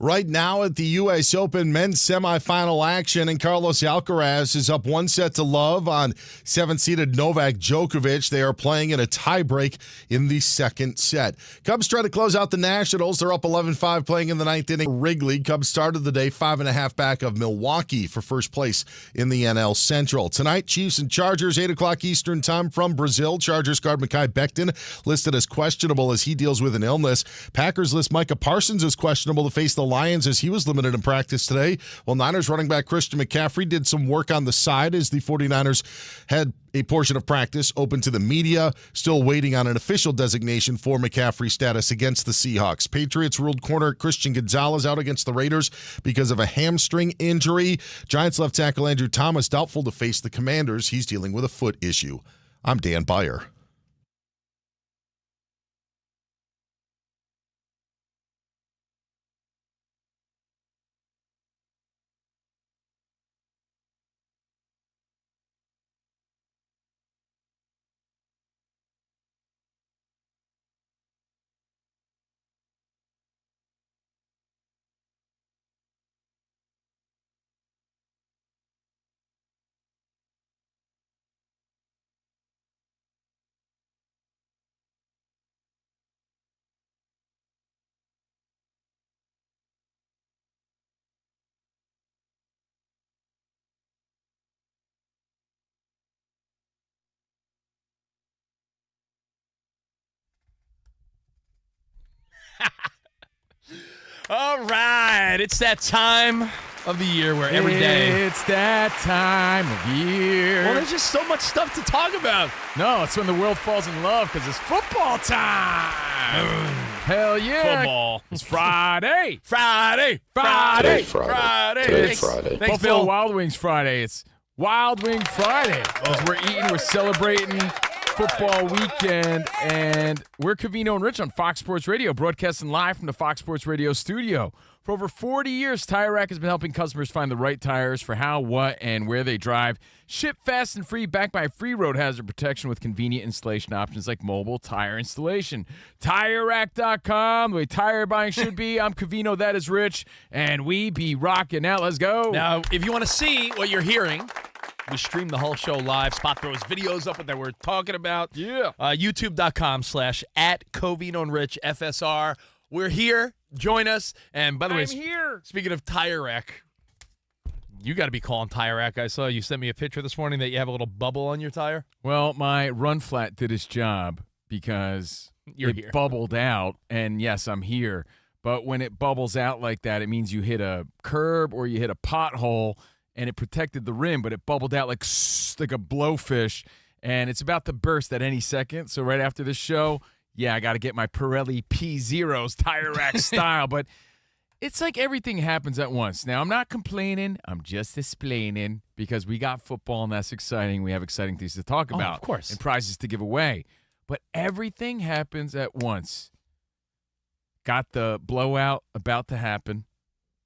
Right now at the U.S. Open men's semifinal action, and Carlos Alcaraz is up 1-0 on 7th-seeded Novak Djokovic. They are playing in a tiebreak in the second set. Cubs try to close out the Nationals. They're up 11-5 playing in the ninth inning. Wrigley. Cubs started the day 5.5 back of Milwaukee for first place in the NL Central. Tonight, Chiefs and Chargers, 8 o'clock Eastern time from Brazil. Chargers guard Mekhi Becton listed as questionable as he deals with an illness. Packers list Micah Parsons as questionable to face the Lions as he was limited in practice today. While Niners running back Christian McCaffrey did some work on the side as the 49ers had a portion of practice open to the media, still waiting on an official designation for McCaffrey status against the Seahawks. Patriots ruled corner Christian Gonzalez out against the Raiders because of a hamstring injury. Giants left tackle Andrew Thomas doubtful to face the Commanders. He's dealing with a foot issue. I'm Dan Byer. All right, it's that time of the year where every day... It's that time of year. Well, there's just so much stuff to talk about. No, it's when the world falls in love because it's football time. Hell yeah. Football. It's Friday. Friday. Friday. Friday. Thanks, Thanks, Buffalo Bill. Wild Wings Friday. It's Wild Wing Friday because we're eating, we're celebrating football weekend, and we're Covino and Rich on Fox Sports Radio, broadcasting live from the Fox Sports Radio studio. For over 40 years, Tire Rack has been helping customers find the right tires for how, what, and where they drive. Ship fast and free, backed by free road hazard protection with convenient installation options like mobile tire installation. TireRack.com, the way tire buying should be. I'm Covino, that is Rich, and we be rocking out. Let's go. Now, if you want to see what you're hearing, we stream the whole show live. Spot throws videos up that we're talking about. Yeah. YouTube.com/@Covino and Rich FSR. We're here. Join us. And by the way, I'm here. Speaking of Tire Rack, you got to be calling Tire Rack. I saw you sent me a picture this morning that you have a little bubble on your tire. Well, my run flat did its job because You're it here. bubbled out, and yes, I'm here. But when it bubbles out like that, it means you hit a curb or you hit a pothole, and it protected the rim, but it bubbled out like a blowfish, and it's about to burst at any second. So right after this show, I got to get my Pirelli P0s Tire Rack style. But it's like everything happens at once. Now, I'm not complaining. I'm just explaining because we got football, and that's exciting. We have exciting things to talk about. Of course. And prizes to give away. But everything happens at once. Got the blowout about to happen.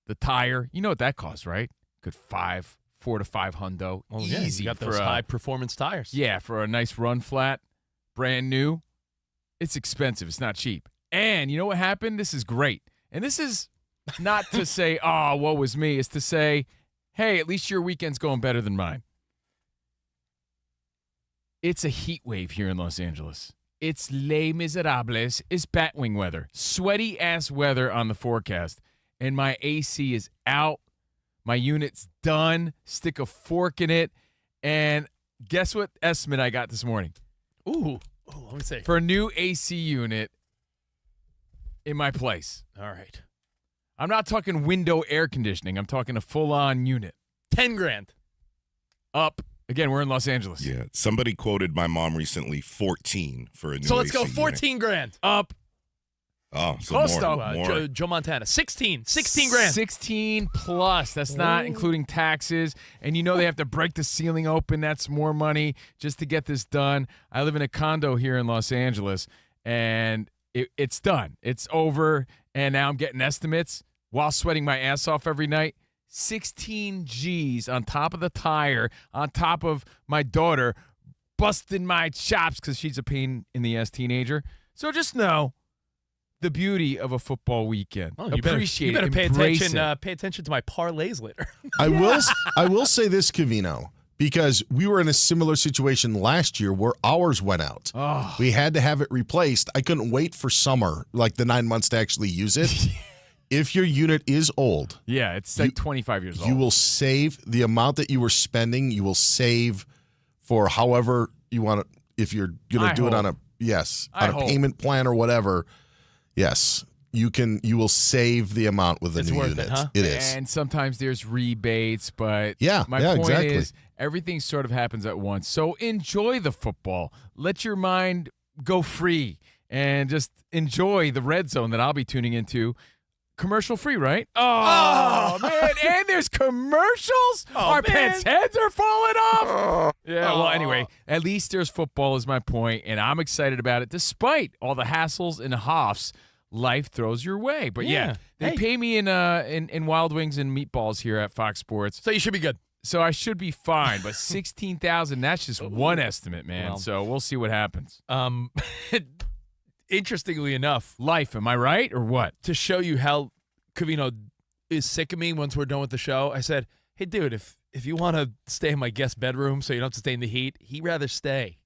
The tire, you know what that costs, right? Good $4 to $5 hundo. Oh, Easy. you got for those a- high-performance tires. Yeah, for a nice run flat, brand new. It's expensive. It's not cheap. And you know what happened? This is great. And this is not to say, oh, woe was me. It's to say, hey, at least your weekend's going better than mine. It's a heat wave here in Los Angeles. It's Les Miserables. It's Batwing weather. Sweaty-ass weather on the forecast. And my AC is out. My unit's done. Stick a fork in it. And guess what estimate I got this morning? Ooh, let me see. For a new AC unit in my place. All right. I'm not talking window air conditioning. I'm talking a full-on unit. $10,000. Up. Again, we're in Los Angeles. Yeah, somebody quoted my mom recently 14 for a new So let's go AC unit. $14,000. Up. Oh, so Close, more. though. more. Joe Montana. 16,000. 16 plus. That's not including taxes. And you know they have to break the ceiling open. That's more money just to get this done. I live in a condo here in Los Angeles, and it's done. It's over, and now I'm getting estimates while sweating my ass off every night. 16 G's on top of the tire, on top of my daughter busting my chops because she's a pain in the ass teenager. So just know the beauty of a football weekend. Oh, Appreciate you better it. pay Embrace attention. it. Pay attention to my parlays later. I will say this, Covino, because we were in a similar situation last year where ours went out. Oh. We had to have it replaced. I couldn't wait for summer, like the 9 months to actually use it. If your unit is old, Yeah, it's like 25 years old. you will save the amount that you were spending. You will save for however you want to. If you're going to do it on a payment plan or whatever, yes, you can. You will save the amount with the It's new worth unit. it, huh? It is. And sometimes there's rebates, but my point exactly. is everything sort of happens at once. So enjoy the football. Let your mind go free and just enjoy the red zone that I'll be tuning into. Commercial free, right? Oh, man. And there's commercials? Our pets' heads are falling off. Yeah, well, anyway, at least there's football is my point, and I'm excited about it despite all the hassles and huffs life throws your way. But yeah, they pay me in Wild Wings and meatballs here at Fox Sports. So you should be good. So I should be fine, but 16,000, that's just one estimate, man. Well. So we'll see what happens. Interestingly enough, Life, am I right or what? to show you how Covino is sick of me once we're done with the show, I said, hey, dude, if you want to stay in my guest bedroom so you don't have to stay in the heat, he'd rather stay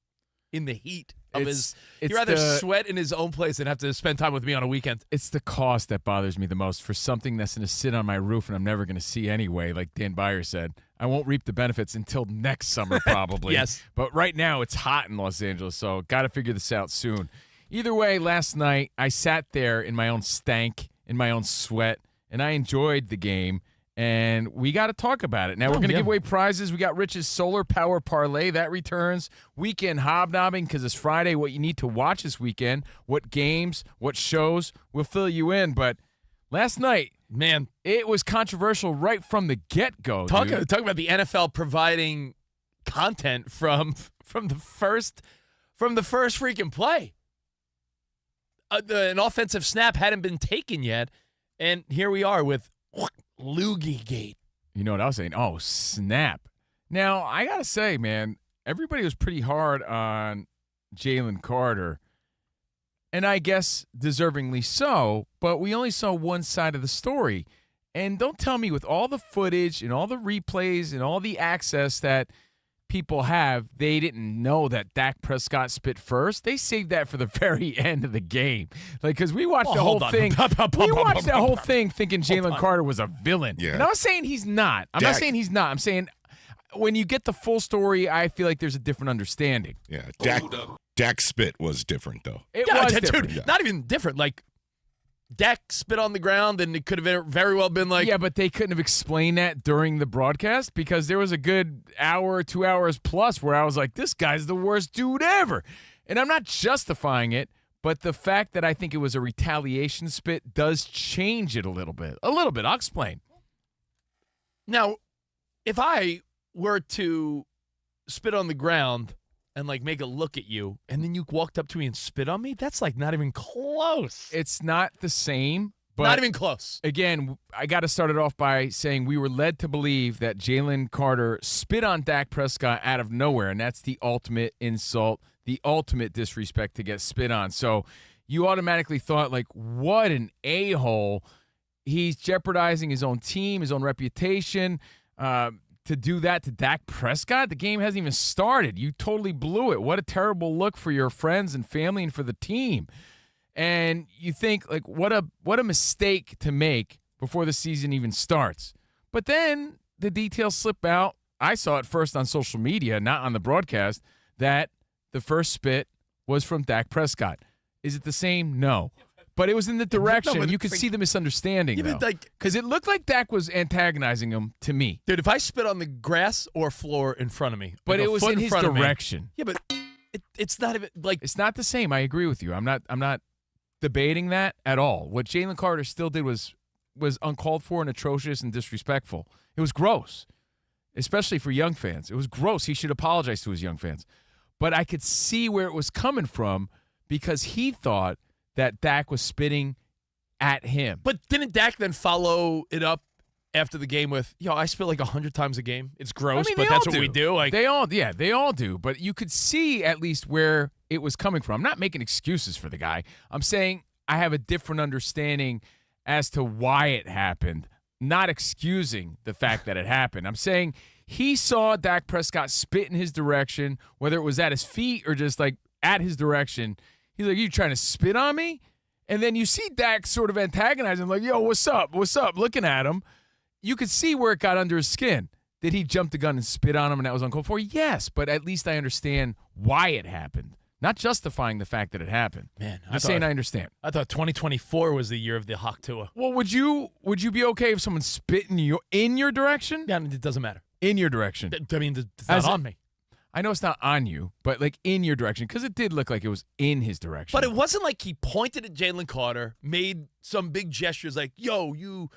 in the heat of It's he'd rather the- sweat in his own place than have to spend time with me on a weekend. It's the cost that bothers me the most for something that's going to sit on my roof and I'm never going to see anyway, like Dan Byer said. I won't reap the benefits until next summer probably. Yes. But right now it's hot in Los Angeles, so got to figure this out soon. Either way, last night I sat there in my own stank, in my own sweat, and I enjoyed the game. And we got to talk about it. Now, we're going to give away prizes. We got Rich's Solar Power Parlay. That returns. Weekend hobnobbing because it's Friday. What you need to watch this weekend, what games, what shows, we'll fill you in. But last night, Man, it was controversial right from the get-go, talk dude. about the NFL providing content from the first freaking play. An offensive snap hadn't been taken yet, and here we are with Loogie Gate. You know what I was saying? Oh, snap. Now, I got to say, man, everybody was pretty hard on Jalen Carter, and I guess deservingly so, but we only saw one side of the story. And don't tell me with all the footage and all the replays and all the access that people have, they didn't know that Dak Prescott spit first. They saved that for the very end of the game. Like, because we watched the whole thing. We watched that whole thing thinking Jalen Carter was a villain. Yeah. And I'm not saying he's not. I'm not saying he's not. I'm saying when you get the full story, I feel like there's a different understanding. Yeah, Dak's spit was different though. It was dude, different. not even different. Like, Dak spit on the ground, and it could have very well been like, Yeah, but they couldn't have explained that during the broadcast because there was a good hour, 2 hours plus where I was like, this guy's the worst dude ever. And I'm not justifying it, but the fact that I think it was a retaliation spit does change it a little bit. A little bit. I'll explain. Now, if I were to spit on the ground and like make a look at you, and then you walked up to me and spit on me, that's like not even close. It's not the same, but Not even close. again, I got to start it off by saying we were led to believe that Jalen Carter spit on Dak Prescott out of nowhere, and that's the ultimate insult, the ultimate disrespect to get spit on. So you automatically thought, like, what an a-hole. He's jeopardizing his own team, his own reputation. To do that to Dak Prescott, the game hasn't even started. You totally blew it. What a terrible look for your friends and family and for the team. And you think, like, what a mistake to make before the season even starts. But then the details slip out. I saw it first on social media, not on the broadcast, that the first spit was from Dak Prescott. Is it the same? No. But it was in the direction. but You it's could like- see the misunderstanding, Yeah, though. but like, Because it looked like Dak was antagonizing him to me. dude, if I spit on the grass or floor in front of me, But like it a was foot in his front of me- direction. Yeah, but it's not even like It's not the same. I agree with you. I'm not debating that at all. What Jalen Carter still did was uncalled for and atrocious and disrespectful. It was gross, especially for young fans. It was gross. He should apologize to his young fans. But I could see where it was coming from because he thought that Dak was spitting at him. But didn't Dak then follow it up after the game with, I spit like 100 times a game. It's gross, I mean, but they that's all what we do. Like, they all do. But you could see at least where it was coming from. I'm not making excuses for the guy. I'm saying I have a different understanding as to why it happened, not excusing the fact that it happened. I'm saying he saw Dak Prescott spit in his direction, whether it was at his feet or just like at his direction. He's like, you trying to spit on me? And then you see Dak sort of antagonizing, like, yo, what's up? What's up? Looking at him. You could see where it got under his skin. Did he jump the gun and spit on him and that was uncalled for? Yes, but at least I understand why it happened. Not justifying the fact that it happened. Man, Just saying I understand. I thought 2024 was the year of the Hawk Tua. Well, would you be okay if someone spit in your direction? Yeah, it doesn't matter. In your direction. I mean, it's not on me. I know it's not on you, but like in your direction, because it did look like it was in his direction. But it wasn't like he pointed at Jalen Carter, made some big gestures like, yo, you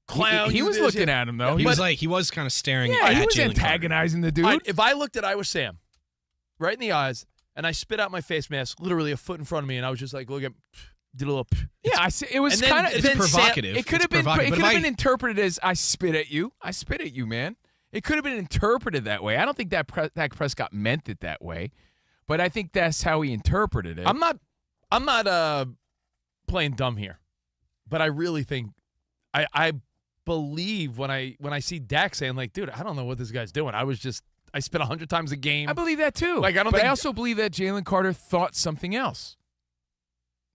clown. He was looking at him, though. He was kind of staring yeah, at he was Jalen antagonizing the dude. All right, if I looked at Iowa Sam right in the eyes and I spit out my face mask literally a foot in front of me and I was just like, look at, did a little. Yeah, I see. It was kind of provocative. It could have been interpreted as I spit at you. I spit at you, man. It could have been interpreted that way. I don't think that Dak Prescott meant it that way, but I think that's how he interpreted it. I'm not playing dumb here, but I really think I believe when I see Dak saying like, dude, I don't know what this guy's doing. I spit 100 times a game. I believe that too. Like I also believe that Jalen Carter thought something else.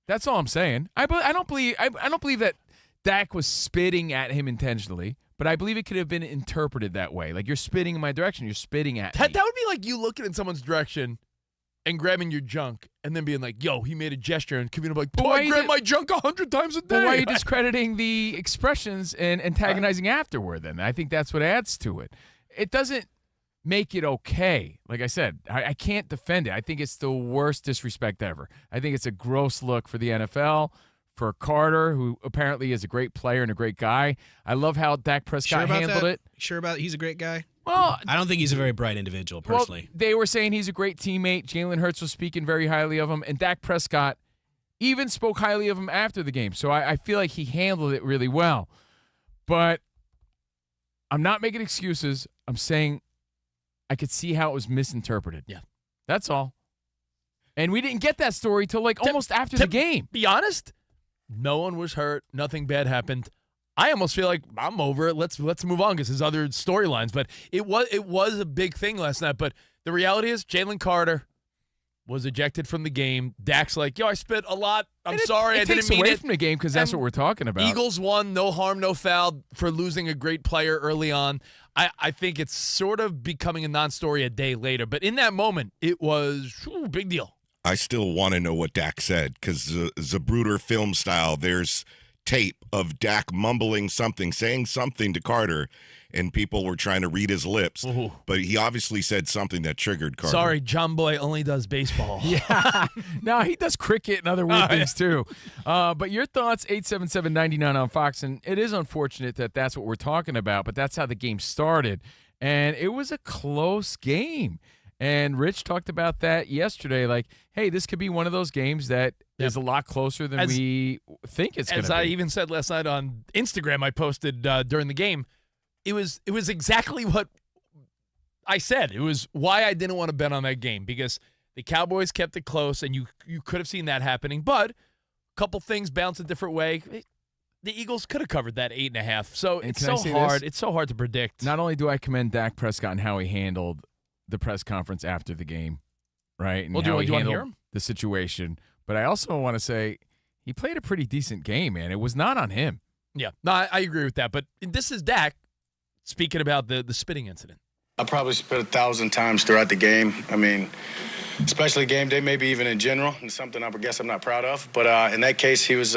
That's all I'm saying. I don't believe that Dak was spitting at him intentionally. But I believe it could have been interpreted that way. Like, you're spitting in my direction. You're spitting at me. That would be like you looking in someone's direction and grabbing your junk and then being like, yo, he made a gesture. And Covino like, I grab my junk 100 times a day. But why are you discrediting the expressions and antagonizing afterward then? I think that's what adds to it. It doesn't make it okay. Like I said, I can't defend it. I think it's the worst disrespect ever. I think it's a gross look for the NFL, for Carter, who apparently is a great player and a great guy. I love how Dak Prescott handled it. Sure about he's a great guy? Well, I don't think he's a very bright individual, personally. Well, they were saying he's a great teammate. Jalen Hurts was speaking very highly of him, and Dak Prescott even spoke highly of him after the game. So I feel like he handled it really well. But I'm not making excuses. I'm saying I could see how it was misinterpreted. Yeah. That's all. And we didn't get that story till like almost after the game. Be honest, no one was hurt. Nothing bad happened. I almost feel like I'm over it. Let's move on because there's other storylines. But it was a big thing last night. But the reality is Jalen Carter was ejected from the game. Dak's like, yo, I spit a lot. I'm sorry. I didn't mean it. It takes away from the game because that's what we're talking about. Eagles won. No harm, no foul for losing a great player early on. I think it's sort of becoming a non-story a day later. But in that moment, it was a big deal. I still want to know what Dak said because Zapruder film style, there's tape of Dak mumbling something, saying something to Carter, and people were trying to read his lips. Ooh. But he obviously said something that triggered Carter. Sorry, John Boy only does baseball. Yeah. No, he does cricket and other weird things too. But your thoughts, 877-99 on Fox, and it is unfortunate that that's what we're talking about, but that's how the game started. And it was a close game. And Rich talked about that yesterday, like, hey, this could be one of those games that is a lot closer than we think it's going to be. As I even said last night on Instagram, I posted during the game, it was exactly what I said. It was why I didn't want to bet on that game because the Cowboys kept it close, and you could have seen that happening. But a couple things bounced a different way. The Eagles could have covered that 8.5. So it's so hard. It's so hard to predict. Not only do I commend Dak Prescott and how he handled the press conference after the game, right? And well, do you want to hear him? The situation. But I also want to say he played a pretty decent game, man. It was not on him. Yeah. No, I agree with that. But this is Dak speaking about the spitting incident. I probably spit 1,000 times throughout the game. I mean, especially game day, maybe even in general. It's something I guess I'm not proud of. But in that case, he was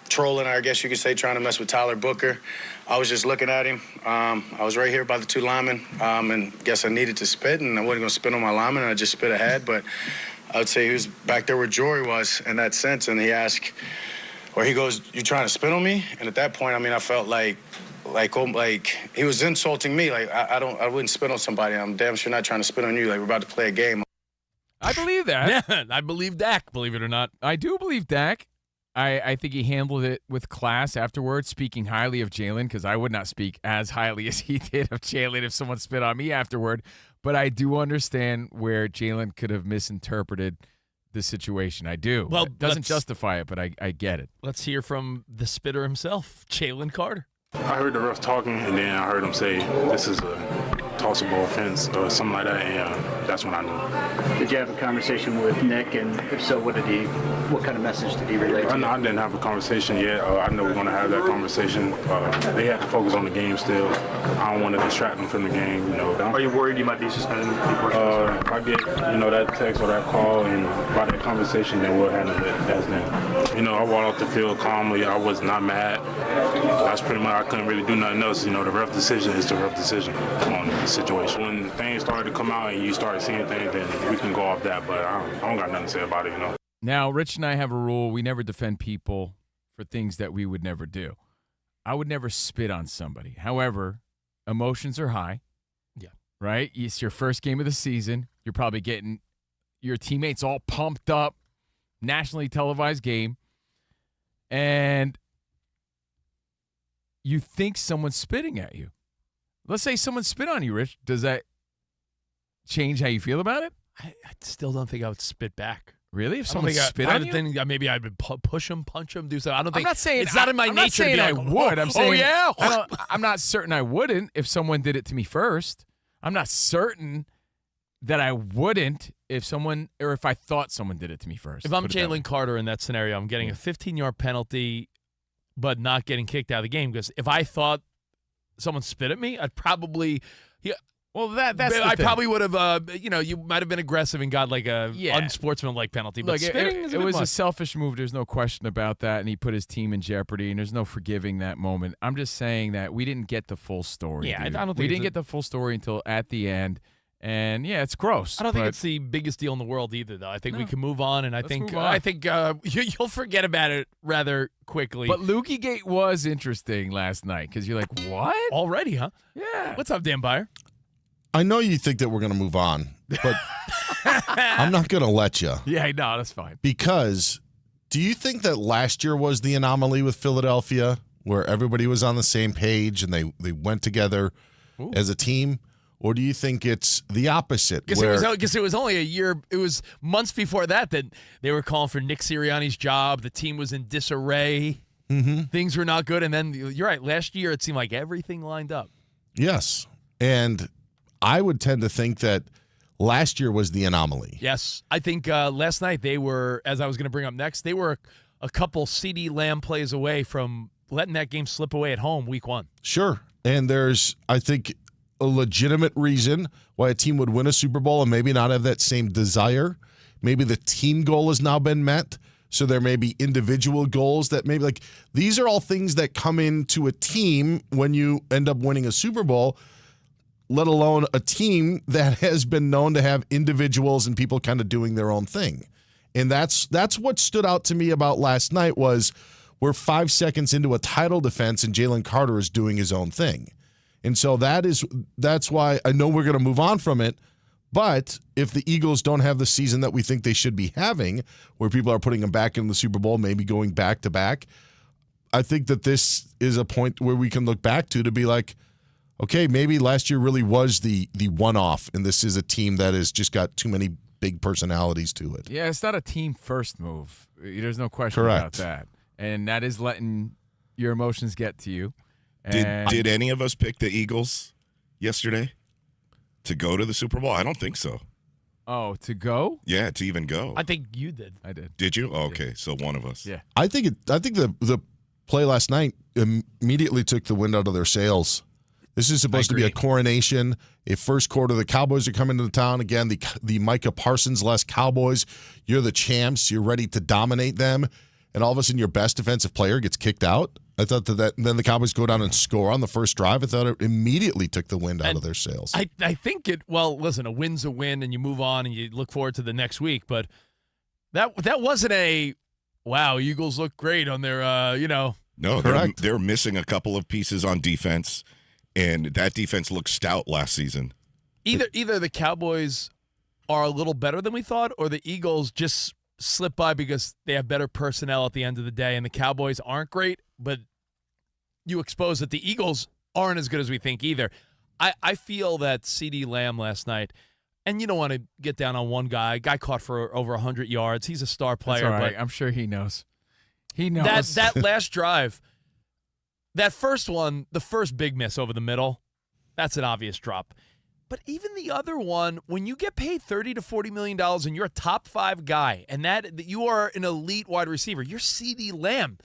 trolling, I guess you could say, trying to mess with Tyler Booker. I was just looking at him. I was right here by the two linemen, and guess I needed to spit, and I wasn't going to spit on my lineman, and I just spit ahead. But I would say he was back there where Jory was in that sense, and he asked, or he goes, "You trying to spit on me?" And at that point, I mean, I felt like he was insulting me. Like I wouldn't spit on somebody. I'm damn sure not trying to spit on you. Like we're about to play a game. I believe that. Yeah, I believe Dak, believe it or not. I do believe Dak. I think he handled it with class afterwards, speaking highly of Jalen, because I would not speak as highly as he did of Jalen if someone spit on me afterward. But I do understand where Jalen could have misinterpreted this situation. I do. Well, It doesn't let's- justify it, but I get it. Let's hear from the spitter himself, Jalen Carter. I heard the ref talking, and then I heard him say, "This is a tossable offense," or something like that, and that's when I knew. Did you have a conversation with Nick, and if so, what kind of message did he relay to you? I didn't have a conversation yet. I know we're going to have that conversation. They have to focus on the game still. I don't want to distract them from the game. Are you worried you might be suspended before? If I get that text or that call and by that conversation, then we'll handle it as then. I walked off the field calmly. I was not mad. That's pretty much. I couldn't really do nothing else. The ref decision is the ref decision on the situation. When things started to come out and you started seeing things, then we can go off that. But I don't got nothing to say about it. Now, Rich and I have a rule. We never defend people for things that we would never do. I would never spit on somebody. However, emotions are high. Yeah. Right? It's your first game of the season. You're probably getting your teammates all pumped up. Nationally televised game. And you think someone's spitting at you. Let's say someone spit on you, Rich. Does that change how you feel about it? I still don't think I would spit back. Really? If I don't someone think spit I on you? think maybe I would push him, punch him, do something. I don't I'm think not saying it's not in my I'm nature not saying to be I like, would. I'm saying yeah. I'm not certain I wouldn't if someone did it to me first. I'm not certain that I wouldn't if I thought someone did it to me first. If I'm Put it that way. Jalen Carter in that scenario, I'm getting a 15-yard penalty, but not getting kicked out of the game because if I thought someone spit at me, I'd probably. Well, that's the I thing. probably would have. You might have been aggressive and got like a unsportsmanlike penalty. But Look, spitting is it was a much. selfish move. There's no question about that, and he put his team in jeopardy, and there's no forgiving that moment. I'm just saying that we didn't get the full story. Yeah, dude. I don't think we it's didn't get the full story until at the end, and yeah, it's gross. I don't think but- it's the biggest deal in the world either, though. I think we No. can move on, and I Let's think move on. you'll forget about it rather quickly. But Lukey Gate was interesting last night because you're like, what? Already, huh? Yeah. What's up, Dan Byer? I know you think that we're going to move on, but I'm not going to let you. Yeah, no, that's fine. Because do you think that last year was the anomaly with Philadelphia where everybody was on the same page and they went together as a team? Or do you think it's the opposite? Because it was only a year. It was months before that they were calling for Nick Sirianni's job. The team was in disarray. Mm-hmm. Things were not good. And then you're right. Last year it seemed like everything lined up. Yes. And I would tend to think that last year was the anomaly. Yes, I think last night they were, as I was going to bring up next, they were a couple CD Lamb plays away from letting that game slip away at home week one. Sure. And there's, I think, a legitimate reason why a team would win a Super Bowl and maybe not have that same desire. Maybe the team goal has now been met. So there may be individual goals that maybe like these are all things that come into a team when you end up winning a Super Bowl, let alone a team that has been known to have individuals and people kind of doing their own thing. And that's what stood out to me about last night was we're 5 seconds into a title defense and Jalen Carter is doing his own thing. And so that's why I know we're going to move on from it. But if the Eagles don't have the season that we think they should be having, where people are putting them back in the Super Bowl, maybe going back to back, I think that this is a point where we can look back to be like, okay, maybe last year really was the one-off, and this is a team that has just got too many big personalities to it. Yeah, it's not a team first move. There's no question Correct. about that. And that is letting your emotions get to you. Did any of us pick the Eagles yesterday to go to the Super Bowl? I don't think so. Oh, to go? Yeah, to even go. I think you did. I did. Did you? Oh, okay, so one of us. Yeah. I think the play last night immediately took the wind out of their sails. This is supposed to be a coronation. A first quarter, the Cowboys are coming to town again. The Micah Parsons-less Cowboys. You're the champs. You're ready to dominate them. And all of a sudden, your best defensive player gets kicked out. I thought that and then the Cowboys go down and score on the first drive. I thought it immediately took the wind out of their sails. I think listen, a win's a win, and you move on and you look forward to the next week. But that wasn't a, wow, Eagles look great on their, No, Correct. they're missing a couple of pieces on defense, and that defense looked stout last season. Either the Cowboys are a little better than we thought, or the Eagles just slip by because they have better personnel at the end of the day, and the Cowboys aren't great, but you expose that the Eagles aren't as good as we think either. I feel that CD Lamb last night, And you don't want to get down on one guy. Guy caught for over 100 yards. He's a star player. That's all right. But I'm sure he knows. He knows. that last drive, that first one, the first big miss over the middle, that's an obvious drop. But even the other one, when you get paid $30 to $40 million and you're a top 5 guy and that you are an elite wide receiver, you're CeeDee Lamb.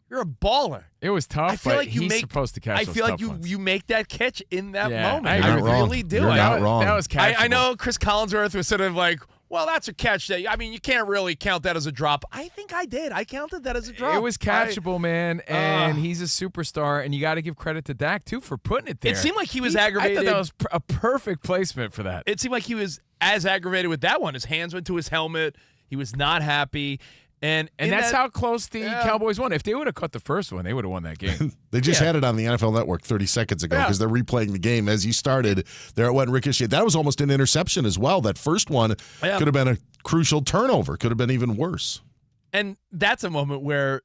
You're a baller. It was tough, I feel but like he's supposed to catch I those feel like tough ones. you make that catch in that Yeah, moment. I You're I not wrong. really do. You're not wrong. That was catchable. I know Chris Collinsworth was sort of like, well, that's a catch. I mean, you can't really count that as a drop. I think I did. I counted that as a drop. It was catchable, man, and he's a superstar, and you got to give credit to Dak, too, for putting it there. It seemed like he was I aggravated. thought that was a perfect placement for that. It seemed like he was as aggravated with that one. His hands went to his helmet. He was not happy. And that's how close the Cowboys won. If they would have cut the first one, they would have won that game. They just had it on the NFL Network 30 seconds ago because they're replaying the game. As you started, there it went ricochet. That was almost an interception as well. That first one could have been a crucial turnover. Could have been even worse. And that's a moment where,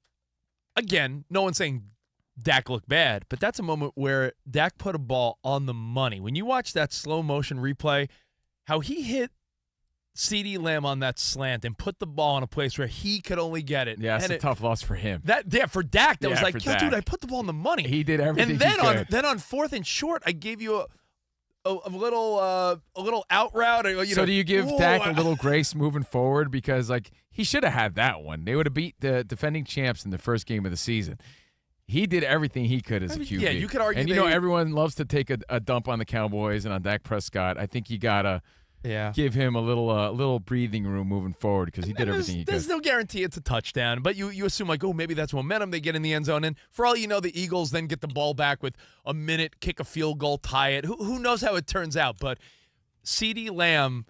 again, no one's saying Dak looked bad, but that's a moment where Dak put a ball on the money. When you watch that slow motion replay, how he hit CeeDee Lamb on that slant and put the ball in a place where he could only get it. Yeah, it's a tough loss for him. For Dak, that was like, for yo, dude, Dak. I put the ball in the money. He did everything and then he could. then on 4th and short, I gave you a little out route. So do you give Dak a little grace moving forward? Because like he should have had that one. They would have beat the defending champs in the first game of the season. He did everything he could as a QB. Yeah, you could argue. And everyone loves to take a dump on the Cowboys and on Dak Prescott. I think you gotta give him a little breathing room moving forward because he did everything he could. There's no guarantee it's a touchdown, but you assume like, oh, maybe that's momentum. They get in the end zone, and for all you know, the Eagles then get the ball back with a minute, kick a field goal, tie it. Who knows how it turns out? But CeeDee Lamb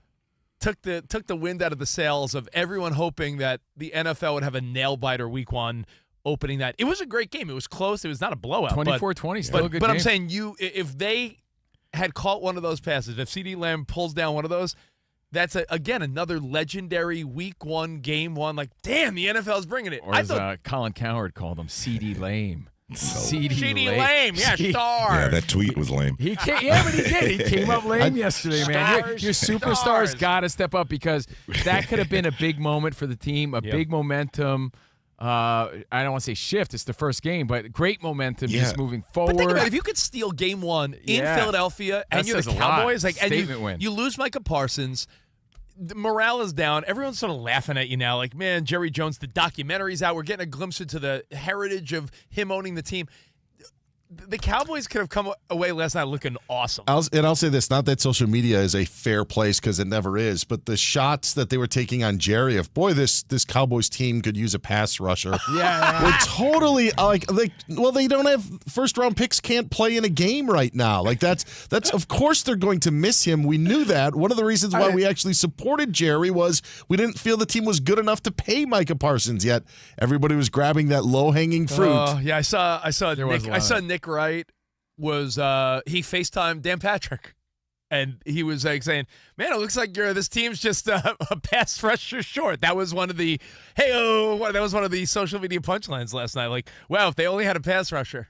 took the wind out of the sails of everyone hoping that the NFL would have a nail biter week 1. Opening that. It was a great game. It was close. It was not a blowout. 24-20, still a good but game. I'm saying if they had caught one of those passes, if CeeDee Lamb pulls down one of those, that's again another legendary week 1, game 1. Like, damn, the NFL's bringing it. Or as Colin Cowherd called him, CeeDee Lame. CeeDee Lame, yeah, star. Yeah, that tweet was lame. But he did. He came up lame yesterday, man. Your superstars got to step up because that could have been a big moment for the team, a big momentum. I don't want to say shift. It's the first game, but great momentum just moving forward. But think about it. If you could steal game 1 in Philadelphia and you're the Cowboys, and you lose Micah Parsons, the morale is down. Everyone's sort of laughing at you now. Like, man, Jerry Jones, the documentary's out. We're getting a glimpse into the heritage of him owning the team. The Cowboys could have come away last night looking awesome. I'll say this, not that social media is a fair place because it never is, but the shots that they were taking on Jerry of, boy, this Cowboys team could use a pass rusher. We're totally they don't have first-round picks, can't play in a game right now. Like that's of course they're going to miss him. We knew that. One of the reasons why we actually supported Jerry was we didn't feel the team was good enough to pay Micah Parsons yet. Everybody was grabbing that low-hanging fruit. I saw Nick Wright was he FaceTimed Dan Patrick, and he was like saying, "Man, it looks like this team's just a pass rusher short." That was one of the that was one of the social media punchlines last night. Like, wow, if they only had a pass rusher.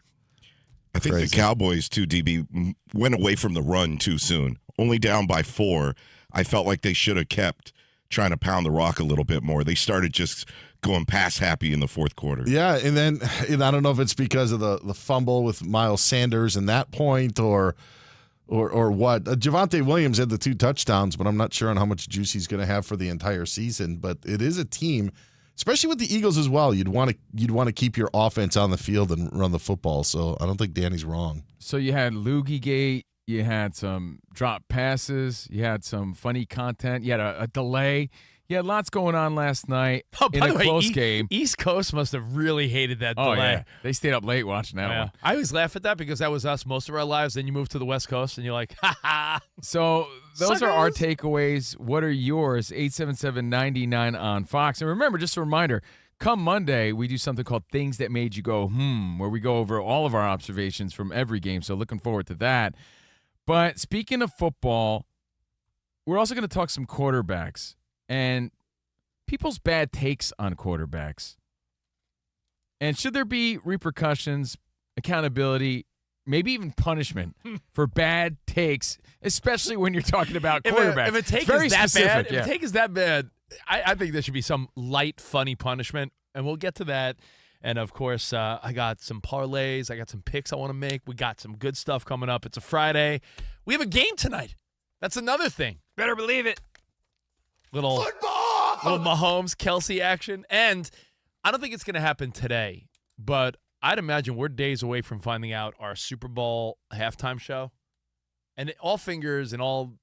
I think the Cowboys too, DB, went away from the run too soon. Only down by 4. I felt like they should have kept trying to pound the rock a little bit more. They started just going pass happy in the fourth quarter. Yeah, and then I don't know if it's because of the fumble with Miles Sanders in that point or what. Javonte Williams had the 2 touchdowns, but I'm not sure on how much juice he's going to have for the entire season. But it is a team, especially with the Eagles as well. You'd want to keep your offense on the field and run the football. So I don't think Danny's wrong. So you had Loogie Gate, you had some drop passes, you had some funny content, you had a delay. You had lots going on last night in a close game. East Coast must have really hated that delay. Yeah. They stayed up late watching that one. I always laugh at that because that was us most of our lives. Then you move to the West Coast and you're like, ha ha. So those are our takeaways. What are yours? 877-99 on Fox. And remember, just a reminder, come Monday, we do something called Things That Made You Go, where we go over all of our observations from every game. So looking forward to that. But speaking of football, we're also going to talk some quarterbacks and people's bad takes on quarterbacks. And should there be repercussions, accountability, maybe even punishment for bad takes, especially when you're talking about quarterbacks. If a take very is that specific, bad, if a take is that bad, I think there should be some light, funny punishment, and we'll get to that. And, of course, I got some parlays. I got some picks I want to make. We got some good stuff coming up. It's a Friday. We have a game tonight. That's another thing. Better believe it. Little Mahomes, Kelsey action. And I don't think it's going to happen today, but I'd imagine we're days away from finding out our Super Bowl halftime show. And all fingers and all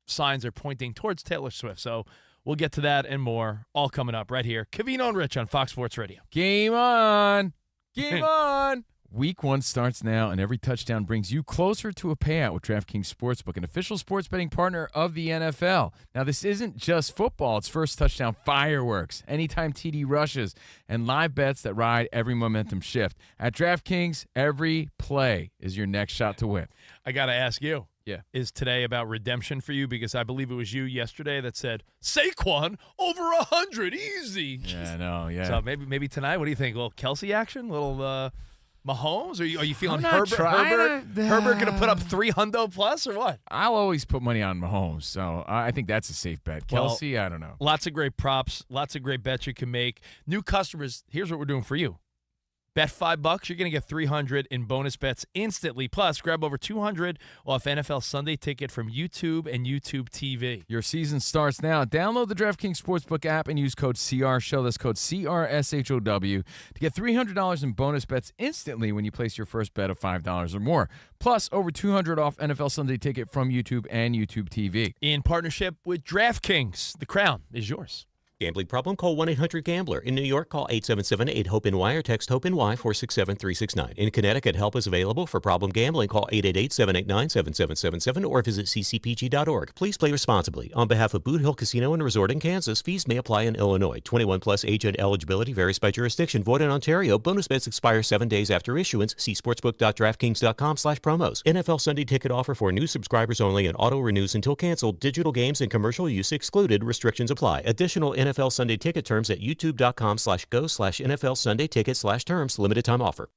signs are pointing towards Taylor Swift. So we'll get to that and more, all coming up right here. Covino and Rich on Fox Sports Radio. Game on. Game on. Week 1 starts now, and every touchdown brings you closer to a payout with DraftKings Sportsbook, an official sports betting partner of the NFL. Now, this isn't just football. It's first touchdown fireworks, anytime TD rushes, and live bets that ride every momentum shift. At DraftKings, every play is your next shot to win. I got to ask you. Yeah. Is today about redemption for you? Because I believe it was you yesterday that said, Saquon, over 100, easy. Yeah, I know, yeah. So maybe tonight, what do you think? A little Kelsey action? A little Mahomes? Are you feeling I'm not Herbert trying going to put up 300 plus or what? I'll always put money on Mahomes, so I think that's a safe bet. Kelsey, I don't know. Lots of great props, lots of great bets you can make. New customers, here's what we're doing for you. Bet $5, you're going to get $300 in bonus bets instantly. Plus, grab over $200 off NFL Sunday Ticket from YouTube and YouTube TV. Your season starts now. Download the DraftKings Sportsbook app and use code CRSHOW. That's code CRSHOW to get $300 in bonus bets instantly when you place your first bet of $5 or more. Plus, over $200 off NFL Sunday Ticket from YouTube and YouTube TV. In partnership with DraftKings, the crown is yours. Gambling problem? Call 1-800-GAMBLER. In New York, call 877-8-HOPE-NY or text HOPE-NY 467-369. In Connecticut, help is available for problem gambling. Call 888-789-7777 or visit ccpg.org. Please play responsibly. On behalf of Boot Hill Casino and Resort in Kansas, fees may apply in Illinois. 21 plus age and eligibility varies by jurisdiction. Void in Ontario. Bonus bets expire 7 days after issuance. See sportsbook.draftkings.com/promos. NFL Sunday Ticket offer for new subscribers only and auto renews until canceled. Digital games and commercial use excluded. Restrictions apply. Additional NFL Sunday Ticket terms at youtube.com/go/NFL Sunday Ticket/terms. Limited time offer.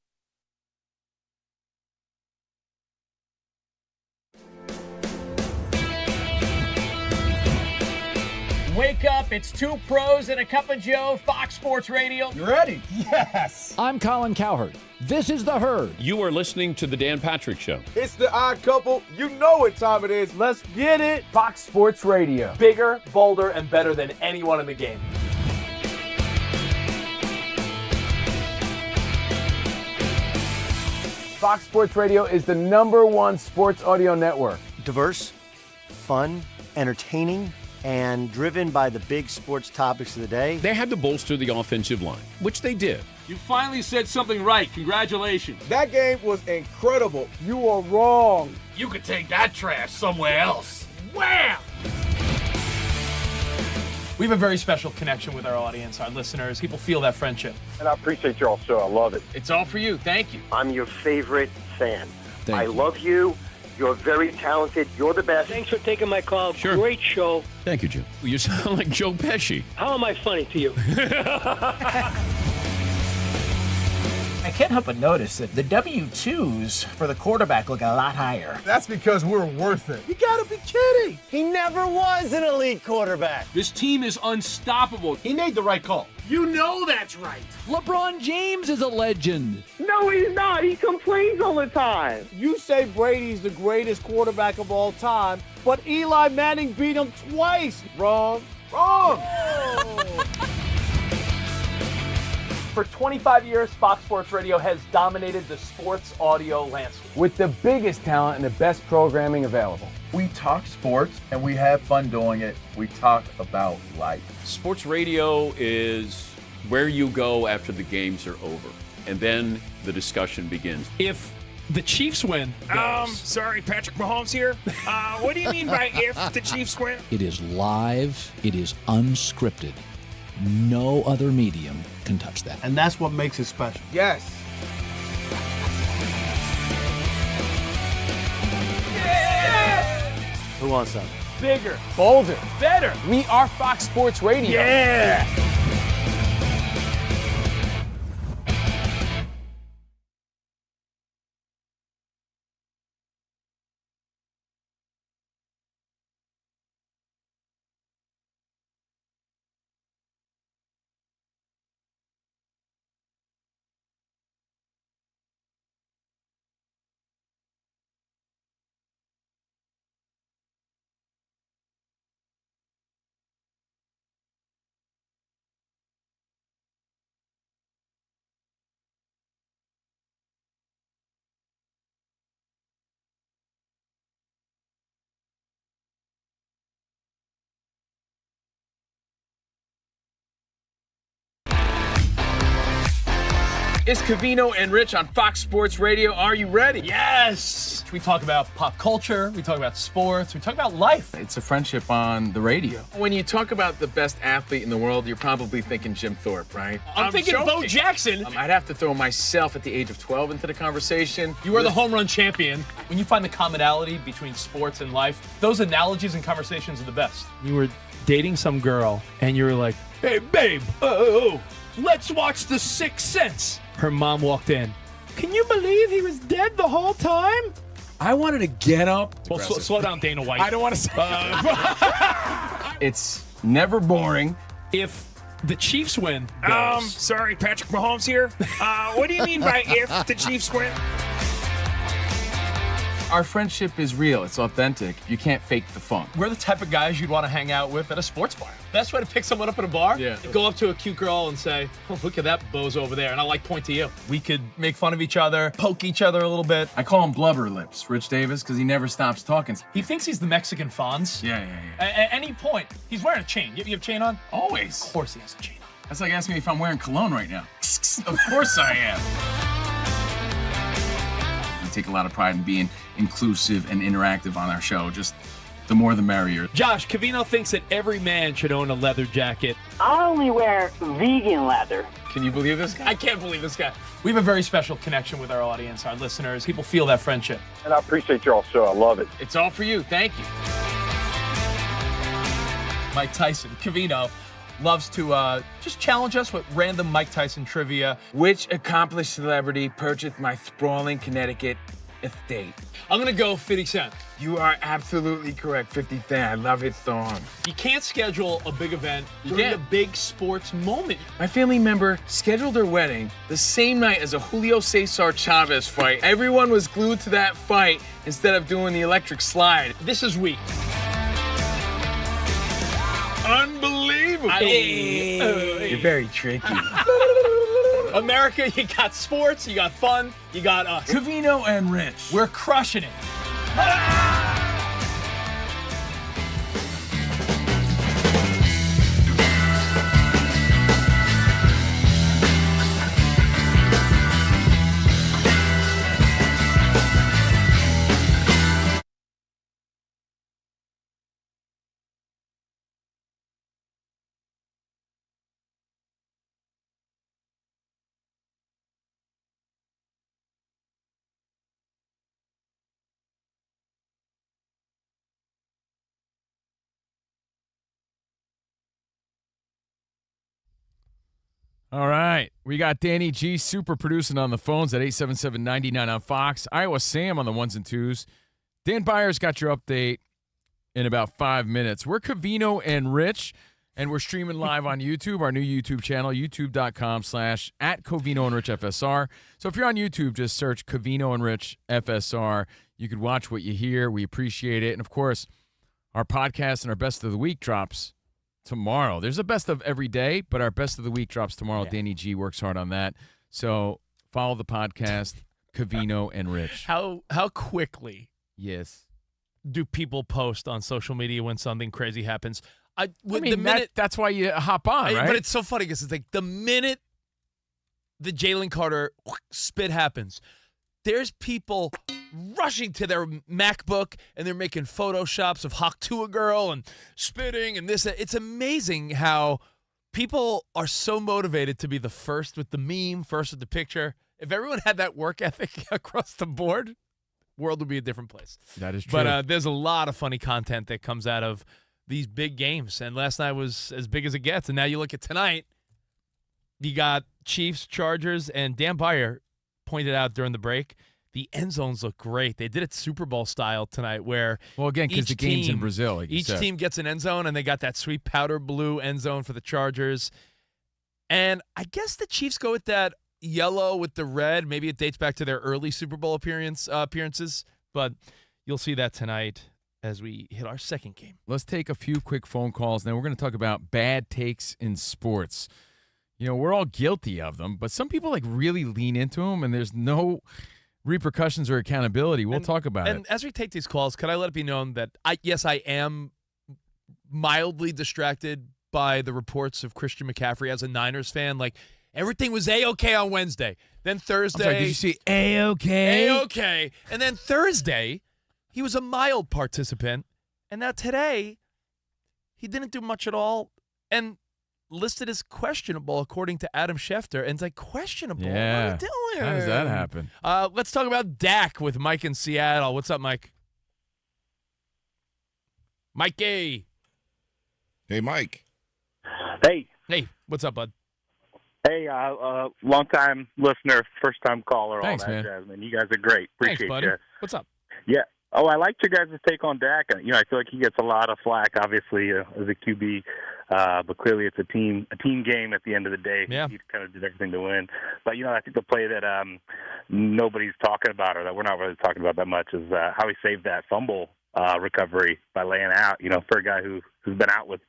Wake up, it's two pros and a cup of Joe, Fox Sports Radio. You ready? Yes. I'm Colin Cowherd. This is The Herd. You are listening to The Dan Patrick Show. It's the odd couple. You know what time it is. Let's get it. Fox Sports Radio. Bigger, bolder, and better than anyone in the game. Fox Sports Radio is the #1 sports audio network. Diverse, fun, entertaining, and driven by the big sports topics of the day. They had to bolster the offensive line, which they did. You finally said something right. Congratulations. That game was incredible. You are wrong. You could take that trash somewhere else. Wham! We have a very special connection with our audience, our listeners. People feel that friendship. And I appreciate y'all, so I love it. It's all for you. Thank you. I'm your favorite fan. Thank you. Love you. You're very talented. You're the best. Thanks for taking my call. Sure. Great show. Thank you, Jim. You sound like Joe Pesci. How am I funny to you? I can't help but notice that the W-2s for the quarterback look a lot higher. That's because we're worth it. You gotta be kidding. He never was an elite quarterback. This team is unstoppable. He made the right call. You know that's right. LeBron James is a legend. No, he's not. He complains all the time. You say Brady's the greatest quarterback of all time, but Eli Manning beat him twice. Wrong. Wrong. For 25 years, Fox Sports Radio has dominated the sports audio landscape with the biggest talent and the best programming available. We talk sports and we have fun doing it. We talk about life. Sports radio is where you go after the games are over, and then the discussion begins. If the Chiefs win, Sorry, Patrick Mahomes here. What do you mean by if the Chiefs win? It is live. It is unscripted. No other medium can touch that. And that's what makes it special. Yes. Who wants some? bigger, bolder, better. We are Fox Sports Radio. Yeah. It's Covino and Rich on Fox Sports Radio. Are you ready? Yes! We talk about pop culture, we talk about sports, we talk about life. It's a friendship on the radio. When you talk about the best athlete in the world, you're probably thinking Jim Thorpe, right? I'm thinking Bo joking. Jackson. I'd have to throw myself at the age of 12 into the conversation. You are the home run champion. When you find the commonality between sports and life, those analogies and conversations are the best. You were dating some girl, and you were like, hey, babe, let's watch The Sixth Sense. Her mom walked in. Can you believe he was dead the whole time? I wanted to get up. Well, slow down, Dana White. I don't want to say It's never boring. If the Chiefs win, Sorry, Patrick Mahomes here. What do you mean by if the Chiefs win? Our friendship is real. It's authentic. You can't fake the fun. we're the type of guys you'd want to hang out with at a sports bar. Best way to pick someone up at a bar? Yeah. Go up to a cute girl and say, oh, look at that bozo over there. And I'll point to you. We could make fun of each other, poke each other a little bit. I call him Blubber Lips, Rich Davis, because he never stops talking. He thinks he's the Mexican Fonz. Yeah. At any point, he's wearing a chain. You have a chain on? Always. Of course he has a chain on. That's like asking me if I'm wearing cologne right now. Of course I am. I take a lot of pride in being inclusive and interactive on our show. Just the more the merrier. Josh, Covino thinks that every man should own a leather jacket. I only wear vegan leather. Can you believe this guy? I can't believe this guy. We have a very special connection with our audience, our listeners. People feel that friendship. And I appreciate y'all so. I love it. It's all for you. Thank you. Mike Tyson, Covino, loves to just challenge us with random Mike Tyson trivia. Which accomplished celebrity purchased my sprawling Connecticut estate? I'm going to go 50 Cent. You are absolutely correct. 50 Cent. I love his song. You can't schedule a big event You during can't. a big sports moment. My family member scheduled their wedding the same night as a Julio Cesar Chavez fight. Everyone was glued to that fight instead of doing the electric slide. This is weak. Unbelievable. You're very tricky. America, you got sports, you got fun, you got us. Covino and Rich. We're crushing it. All right. We got Danny G super producing on the phones at 877-99 on Fox. Iowa Sam on the ones and twos. Dan Byers got your update in about 5 minutes. We're Covino and Rich, and we're streaming live on YouTube, our new YouTube channel, youtube.com/@Covino and Rich FSR. So if you're on YouTube, just search Covino and Rich FSR. You could watch what you hear. We appreciate it. And, of course, our podcast and our best of the week drops tomorrow. There's a best of every day, but our best of the week drops tomorrow. Yeah. Danny G works hard on that. So follow the podcast, Covino and Rich. How quickly do people post on social media when something crazy happens? That's why you hop on, right? But it's so funny because it's like the minute the Jalen Carter spit happens, there's people rushing to their MacBook and they're making Photoshops of Hawk to a girl and spitting and this. It's amazing how people are so motivated to be the first with the meme, first with the picture. If everyone had that work ethic across the board, world would be a different place. That is true. But there's a lot of funny content that comes out of these big games. And last night was as big as it gets. And now you look at tonight, you got Chiefs, Chargers, and Dan Byer pointed out during the break, the end zones look great. They did it Super Bowl style tonight where because the game's in Brazil. Like each team gets an end zone, and they got that sweet powder blue end zone for the Chargers. And I guess the Chiefs go with that yellow with the red. Maybe it dates back to their early Super Bowl appearances, but you'll see that tonight as we hit our second game. Let's take a few quick phone calls. Now we're going to talk about bad takes in sports. You know, we're all guilty of them, but some people really lean into them, and there's no repercussions or accountability. We'll talk about it. And as we take these calls, could I let it be known that I am mildly distracted by the reports of Christian McCaffrey as a Niners fan. Everything was A-OK on Wednesday. Then Thursday. I'm sorry, did you see A-OK? A-OK. And then Thursday, he was a mild participant. And now today, he didn't do much at all and listed as questionable according to Adam Schefter. And it's like, questionable? Yeah. What are you doing? How does that happen? Let's talk about Dak with Mike in Seattle. What's up, Mike? Mikey. Hey, Mike. Hey. Hey, what's up, bud? Hey, long-time listener, first-time caller, Thanks, all that man. jazz, man. You guys are great. Thanks, Appreciate buddy. you. What's up? Yeah. Oh, I liked your guys' take on Dak. I feel like he gets a lot of flack, obviously, as a QB. But clearly it's a team game at the end of the day. Yeah. He kind of did everything to win. But, I think the play that nobody's talking about, or that we're not really talking about that much, is how he saved that fumble recovery by laying out. For a guy who's been out with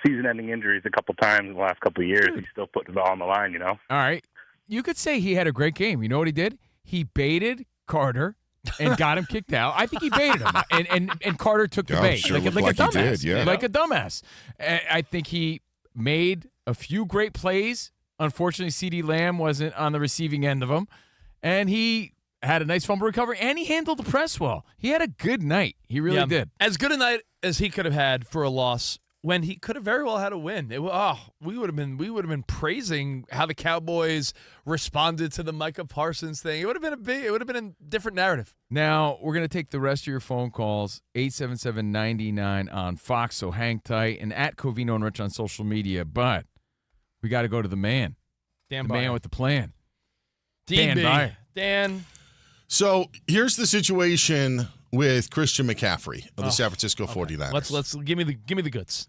season-ending injuries a couple times in the last couple of years, he's still putting it all on the line, All right. You could say he had a great game. You know what he did? He baited Carter and got him kicked out. I think he baited him, and Carter took the bait sure like a looked like he dumbass. did, yeah. Like a dumbass. I think he made a few great plays. Unfortunately, CeeDee Lamb wasn't on the receiving end of them, and he had a nice fumble recovery, and he handled the press well. He had a good night. He really did. As good a night as he could have had for a loss when he could have very well had a win. We would have been praising how the Cowboys responded to the Micah Parsons thing. It would have been a different narrative. Now, we're going to take the rest of your phone calls, 877-99 on Fox, so hang tight, and at Covino and Rich on social media. But we got to go to the man. Dan the Byer. man with the plan. DB. Dan Byer. Dan. So here's the situation with Christian McCaffrey of the San Francisco 49ers. Let's give me the goods.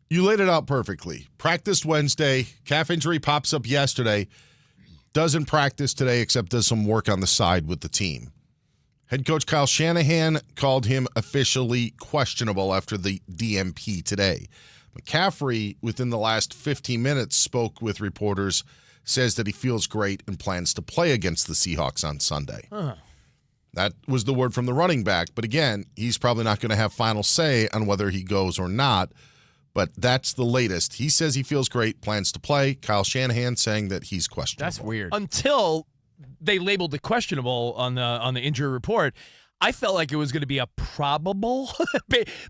You laid it out perfectly. Practiced Wednesday, calf injury pops up yesterday, doesn't practice today except does some work on the side with the team. Head coach Kyle Shanahan called him officially questionable after the DMP today. McCaffrey, within the last 15 minutes, spoke with reporters, says that he feels great and plans to play against the Seahawks on Sunday. That was the word from the running back. But again, he's probably not going to have final say on whether he goes or not. But that's the latest. He says he feels great, plans to play. Kyle Shanahan saying that he's questionable. That's weird. Until they labeled it questionable on the injury report, I felt like it was going to be a probable.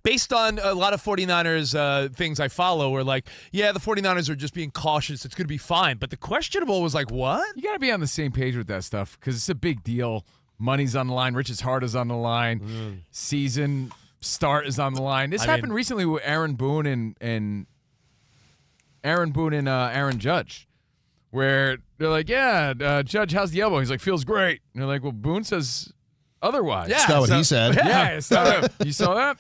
Based on a lot of 49ers things I follow, were like, yeah, the 49ers are just being cautious. It's going to be fine. But the questionable was like, what? You got to be on the same page with that stuff because it's a big deal. Money's on the line. Rich's heart is on the line. Season start is on the line. This happened recently with Aaron Boone and Aaron Judge, where they're like, yeah, Judge, how's the elbow? He's like, feels great. And they're like, well, Boone says otherwise. That's not what he said. Yeah, it's not you saw that?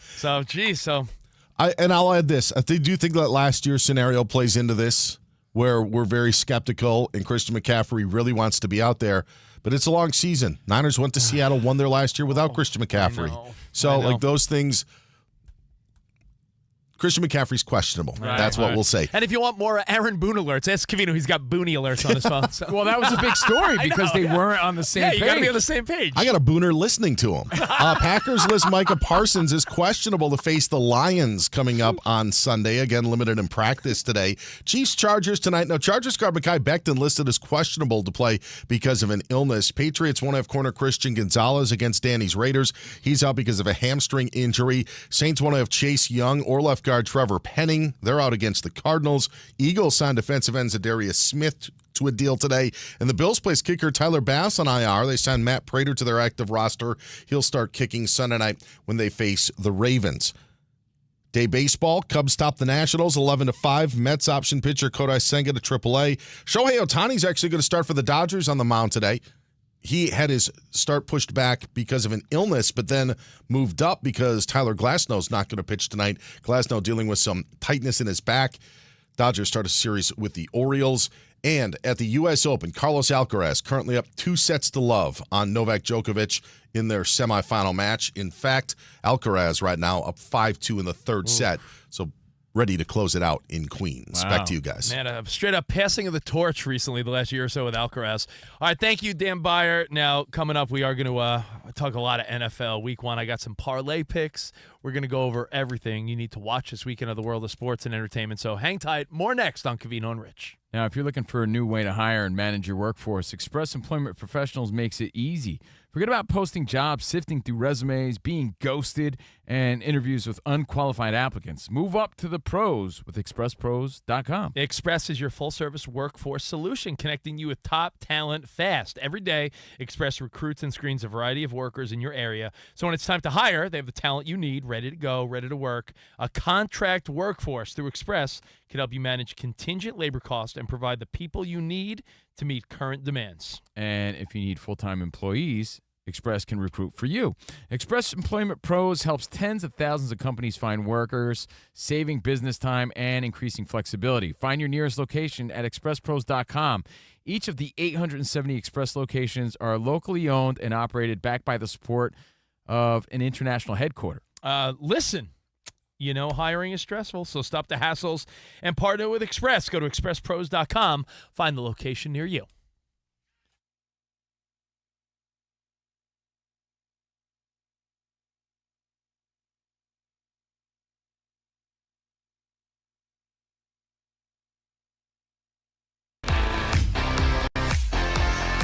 I'll add this. I do think that last year's scenario plays into this, where we're very skeptical and Christian McCaffrey really wants to be out there. But it's a long season. Niners went to Seattle, won their last year without Christian McCaffrey. So, like, those things, Christian McCaffrey's questionable. That's what we'll say. And if you want more Aaron Boone alerts, ask Covino. He's got Booney alerts on his phone. So. Well, that was a big story because they weren't on the same page. Yeah, you got to be on the same page. I got a Booner listening to him. Packers list Micah Parsons is questionable to face the Lions coming up on Sunday. Again, limited in practice today. Chiefs Chargers tonight. Now, Chargers guard Mekhi Becton listed as questionable to play because of an illness. Patriots won't have corner Christian Gonzalez against Danny's Raiders. He's out because of a hamstring injury. Saints won't have Chase Young or left guard Trevor Penning. They're out against the Cardinals. Eagles signed defensive end Zadarius Smith to a deal today. And the Bills place kicker Tyler Bass on IR. They signed Matt Prater to their active roster. He'll start kicking Sunday night when they face the Ravens. Day baseball, Cubs top the Nationals 11-5. Mets option pitcher Kodai Senga to AAA. Shohei Ohtani's actually going to start for the Dodgers on the mound today. He had his start pushed back because of an illness, but then moved up because Tyler Glasnow's not going to pitch tonight. Glasnow dealing with some tightness in his back. Dodgers start a series with the Orioles. And at the U.S. Open, Carlos Alcaraz currently up 2-0 on Novak Djokovic in their semifinal match. In fact, Alcaraz right now up 5-2 in the third set. So ready to close it out in Queens. Wow. Back to you guys. Man, a straight-up passing of the torch recently the last year or so with Alcaraz. All right, thank you, Dan Byer. Now, coming up, we are going to talk a lot of NFL. Week 1, I got some parlay picks. We're going to go over everything you need to watch this weekend of the world of sports and entertainment. So hang tight. More next on Covino and Rich. Now, if you're looking for a new way to hire and manage your workforce, Express Employment Professionals makes it easy. Forget about posting jobs, sifting through resumes, being ghosted, and interviews with unqualified applicants. Move up to the pros with ExpressPros.com. Express is your full-service workforce solution, connecting you with top talent fast. Every day, Express recruits and screens a variety of workers in your area. So when it's time to hire, they have the talent you need, ready to go, ready to work. A contract workforce through Express can help you manage contingent labor costs and provide the people you need to meet current demands. And if you need full-time employees, Express can recruit for you. Express Employment Pros helps tens of thousands of companies find workers, saving business time and increasing flexibility. Find your nearest location at expresspros.com. Each of the 870 Express locations are locally owned and operated, backed by the support of an international headquarter. Listen, you know hiring is stressful, so stop the hassles and partner with Express. Go to expresspros.com. Find the location near you.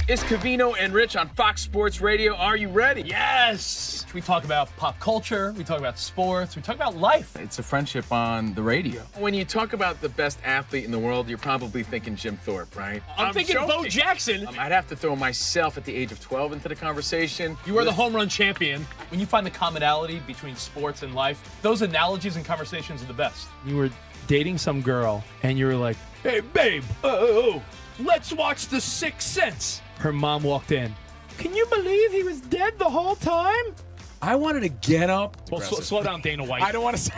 It's Covino and Rich on Fox Sports Radio. Are you ready? Yes! We talk about pop culture, we talk about sports, we talk about life. It's a friendship on the radio. When you talk about the best athlete in the world, you're probably thinking Jim Thorpe, right? I'm thinking joking. Bo Jackson. I'd have to throw myself at the age of 12 into the conversation. You are the home run champion. When you find the commonality between sports and life, those analogies and conversations are the best. You were dating some girl, and you were like, hey, babe, let's watch The Sixth Sense. Her mom walked in. Can you believe he was dead the whole time? I wanted to get up. Well, slow down, Dana White. I don't want to say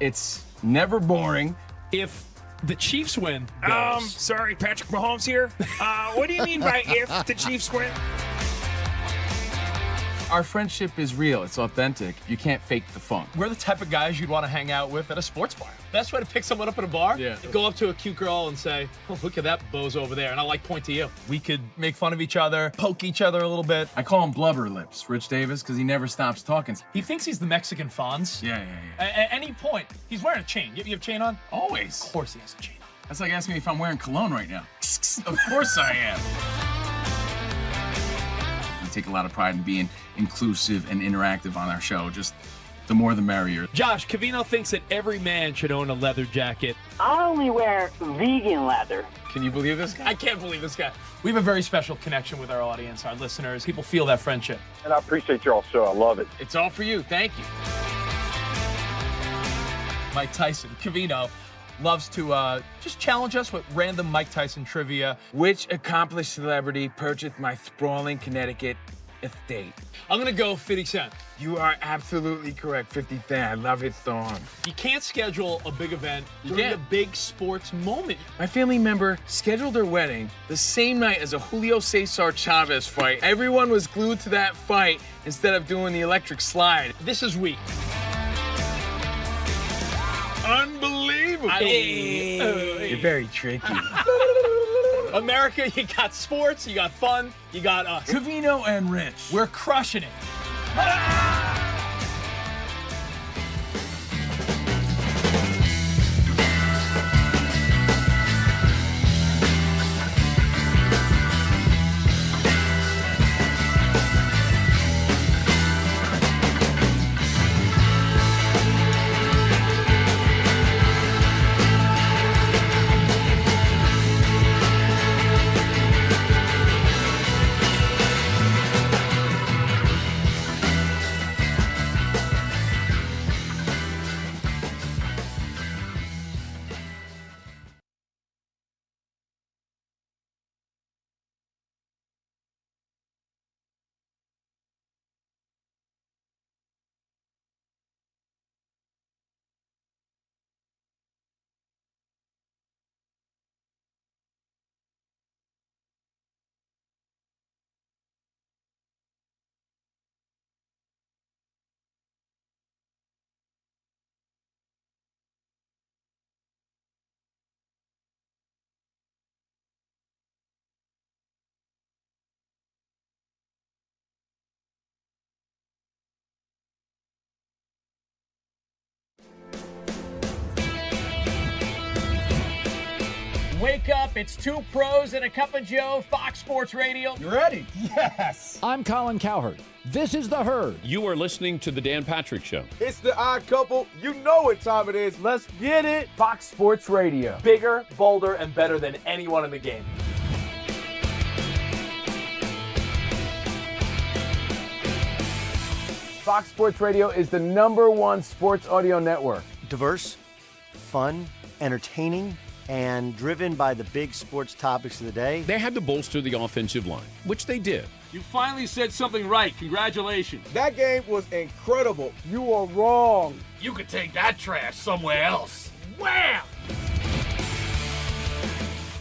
It's never boring. If the Chiefs win, Sorry, Patrick Mahomes here. What do you mean by if the Chiefs win? Our friendship is real. It's authentic. You can't fake the funk. we're the type of guys you'd want to hang out with at a sports bar. Best way to pick someone up at a bar? Yeah. Go up to a cute girl and say, oh, look at that bozo over there, and I'll point to you. We could make fun of each other, poke each other a little bit. I call him Blubber Lips, Rich Davis, because he never stops talking. He thinks he's the Mexican Fonz. Yeah. At any point, he's wearing a chain. You have a chain on? Always. Of course he has a chain on. That's like asking me if I'm wearing cologne right now. Of course I am. We take a lot of pride in being inclusive and interactive on our show. Just the more the merrier. Josh, Covino thinks that every man should own a leather jacket. I only wear vegan leather. Can you believe this guy? I can't believe this guy. We have a very special connection with our audience, our listeners. People feel that friendship. And I appreciate y'all so. I love it. It's all for you. Thank you. Mike Tyson, Covino, loves to just challenge us with random Mike Tyson trivia. Which accomplished celebrity purchased my sprawling Connecticut estate? I'm going to go 50 Cent. You are absolutely correct, 50 Cent. I love his song. You can't schedule a big event during a big sports moment. My family member scheduled their wedding the same night as a Julio Cesar Chavez fight. Everyone was glued to that fight instead of doing the electric slide. This is weak. Unbelievable. You're very tricky. America, you got sports, you got fun, you got us. Covino and Rich. We're crushing it. Wake up, it's two pros and a cup of Joe, Fox Sports Radio. You ready? Yes. I'm Colin Cowherd. This is The Herd. You are listening to The Dan Patrick Show. It's the odd couple. You know what time it is. Let's get it. Fox Sports Radio. Bigger, bolder, and better than anyone in the game. Fox Sports Radio is the #1 sports audio network. Diverse, fun, entertaining, and driven by the big sports topics of the day. They had to bolster the offensive line, which they did. You finally said something right. Congratulations. That game was incredible. You are wrong. You could take that trash somewhere else. Wham!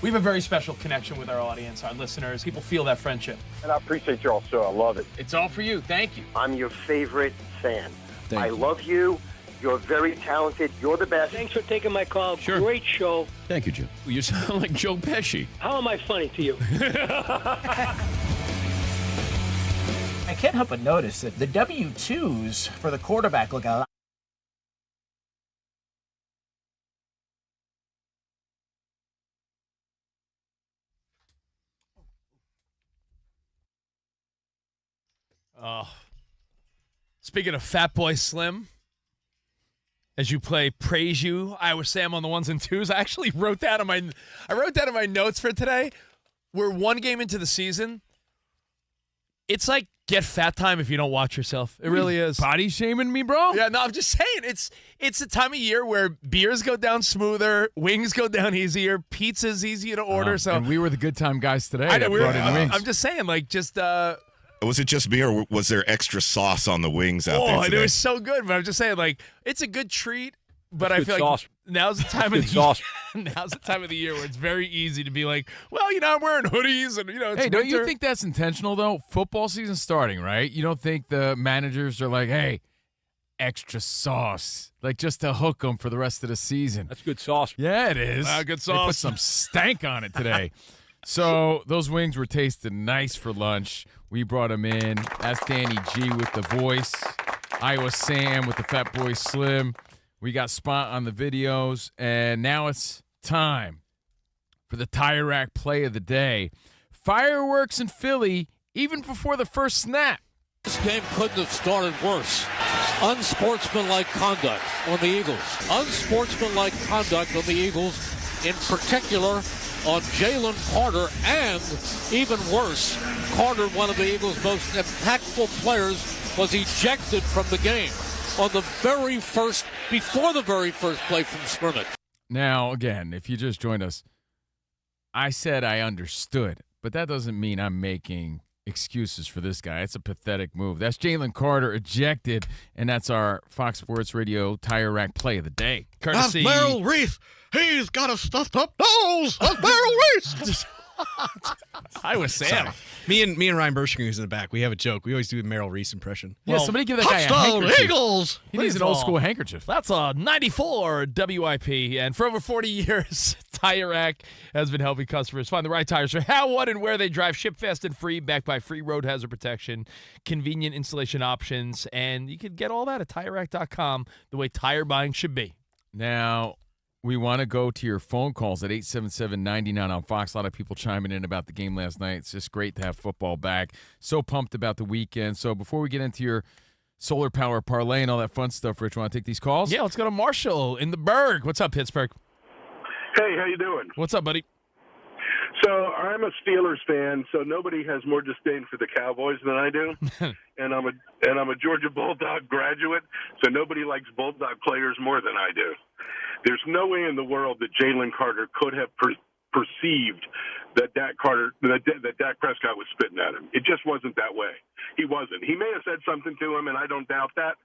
We have a very special connection with our audience, our listeners. People feel that friendship. And I appreciate y'all so. I love it. It's all for you. Thank you. I'm your favorite fan. Thank I you. love you. You're very talented. You're the best. Thanks for taking my call. Sure. Great show. Thank you, Joe. You sound like Joe Pesci. How am I funny to you? I can't help but notice that the W-2s for the quarterback look a lot. Speaking of Fat Boy Slim, as you play Praise You, Iowa Sam on the ones and twos, I actually wrote down in my notes for today. We're one game into the season. It's like get fat time if you don't watch yourself. It really is. Body shaming me, bro? Yeah, no, I'm just saying. It's a time of year where beers go down smoother, wings go down easier, pizza's easier to order. So And we were the good time guys today. I know, that we brought in wings. I'm just saying, like, just Was it just me, or was there extra sauce on the wings out there and today? it was so good. But I'm just saying, like, it's a good treat. But I Good feel sauce. like now's the time of the sauce. now's the time of the year where it's very easy to be like, well, I'm wearing hoodies and it's Hey, don't you winter. think that's intentional, though? Football season's starting, right? You don't think the managers are like, hey, extra sauce, like just to hook them for the rest of the season? That's good sauce. Yeah, it is. Good They put sauce. some stank on it today. So those wings were tasting nice for lunch. We brought them in. That's Danny G with the voice. Iowa Sam with the Fat Boy Slim. We got Spot on the videos. And now it's time for the Tire Rack play of the day. Fireworks in Philly even before the first snap. This game couldn't have started worse. Unsportsmanlike conduct on the Eagles. Unsportsmanlike conduct on the Eagles, in particular on Jalen Carter, and even worse, Carter, one of the Eagles' most impactful players, was ejected from the game on the before the very first play from scrimmage. Now, again, if you just joined us, I said I understood, but that doesn't mean I'm making excuses for this guy. It's a pathetic move. That's Jalen Carter ejected, and that's our Fox Sports Radio Tire Rack play of the day. Courtesy. Reese. He's got a stuffed up nose. That's Merrill Reese. Iowa Sam. Sorry. Me and Ryan Bershing, who's in the back, we have a joke. We always do a Merrill Reese impression. Yeah, somebody give that guy a Touchdown, handkerchief. Eagles. He needs an old school handkerchief. That's a 94 WIP. And for over 40 years, Tire Rack has been helping customers find the right tires for how, what, and where they drive. Ship fast and free, backed by free road hazard protection, convenient installation options, and you can get all that at TireRack.com, the way tire buying should be. Now, we want to go to your phone calls at 877-99 on Fox. A lot of people chiming in about the game last night. It's just great to have football back. So pumped about the weekend. So before we get into your solar power parlay and all that fun stuff, Rich, want to take these calls? Yeah, let's go to Marshall in the Berg. What's up, Pittsburgh? Hey, how you doing? What's up, buddy? So I'm a Steelers fan, so nobody has more disdain for the Cowboys than I do, and I'm a Georgia Bulldog graduate, so nobody likes Bulldog players more than I do. There's no way in the world that Jalen Carter could have perceived that Dak Prescott was spitting at him. It just wasn't that way. He wasn't. He may have said something to him, and I don't doubt that,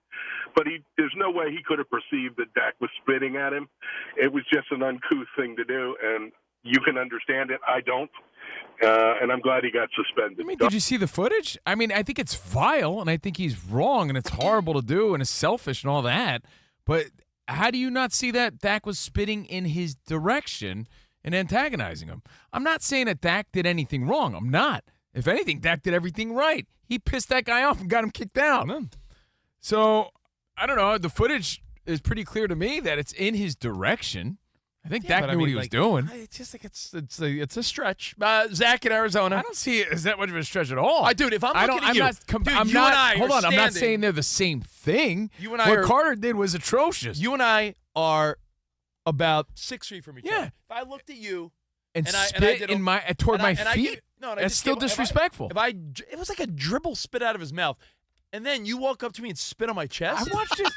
but there's no way he could have perceived that Dak was spitting at him. It was just an uncouth thing to do, and you can understand it. I don't, and I'm glad he got suspended. I mean, did you see the footage? I mean, I think it's vile, and I think he's wrong, and it's horrible to do, and it's selfish and all that. But how do you not see that Dak was spitting in his direction and antagonizing him? I'm not saying that Dak did anything wrong. I'm not. If anything, Dak did everything right. He pissed that guy off and got him kicked out. So, I don't know. The footage is pretty clear to me that it's in his direction. I think Yeah, Dak but knew what he was doing. It's just like it's a stretch. Zach in Arizona. I don't see it as that much of a stretch at all. Dude, if I'm looking at you, and I hold on. I'm not saying they're the same thing. You and I what Carter did was atrocious. You and I are about 6 feet from each Yeah. other. If I looked at you and I spit did in my toward my feet, no, that's still disrespectful. It was like a dribble spit out of his mouth, and then you walk up to me and spit on my chest. I watched it.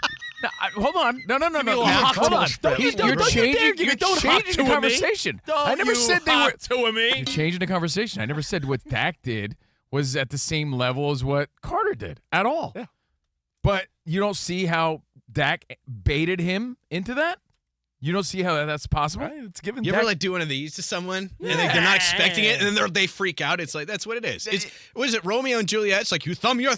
No, hold on. No. Give me a little hot Hold to on. a spit. You're changing the conversation. I never said they were. To me. You're changing the conversation. I never said what Dak did was at the same level as what Carter did at all. Yeah. But you don't see how Dak baited him into that? You don't see how that's possible? Right, it's given. You ever like do one of these to someone and they're not expecting it, and then they freak out? It's like that's what it is. It's what is it, Romeo and Juliet? It's like you thumb your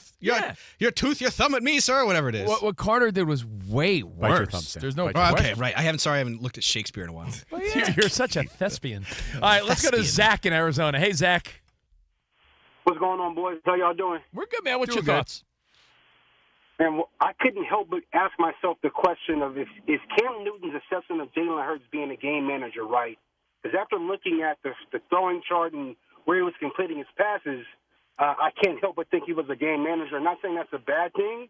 tooth, your thumb at me, sir, or whatever it is. What Carter did was way Bite your worse. thumb, Sam. There's no okay, question. right. I haven't looked at Shakespeare in a while. You're such a thespian. All right, let's go to Zach in Arizona. Hey, Zach. What's going on, boys? How y'all doing? We're good, man. What's your Doing good. thoughts? And I couldn't help but ask myself the question of is Cam Newton's assessment of Jalen Hurts being a game manager right? Because after looking at the throwing chart and where he was completing his passes, I can't help but think he was a game manager. I'm not saying that's a bad thing,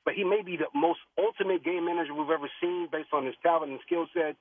but he may be the most ultimate game manager we've ever seen based on his talent and skill set.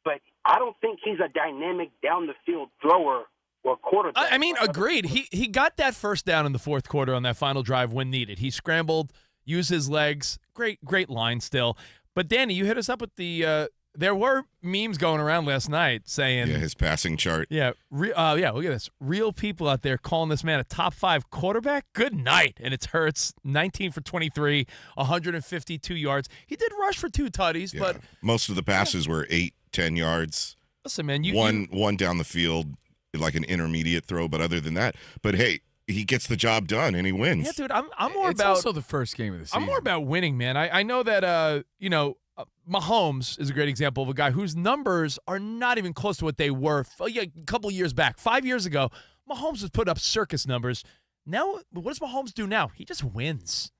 But I don't think he's a dynamic down-the-field thrower or quarterback. I mean, agreed. He got that first down in the fourth quarter on that final drive when needed. He scrambled, used his legs. Great line still. But, Danny, you hit us up with the there were memes going around last night saying his passing chart. Yeah, look at this. Real people out there calling this man a top 5 quarterback. Good night. And it's Hurts, 19 for 23, 152 yards. He did rush for 2 tutties, but most of the passes were 8-10 yards. Listen, man, one down the field, like an intermediate throw, but other than that, but hey, he gets the job done and he wins. Yeah, dude, I'm more it's about also the first game of the season. I'm more about winning, man. I know that Mahomes is a great example of a guy whose numbers are not even close to what they were a couple of years back. 5 years ago, Mahomes was putting up circus numbers. Now, what does Mahomes do now? He just wins.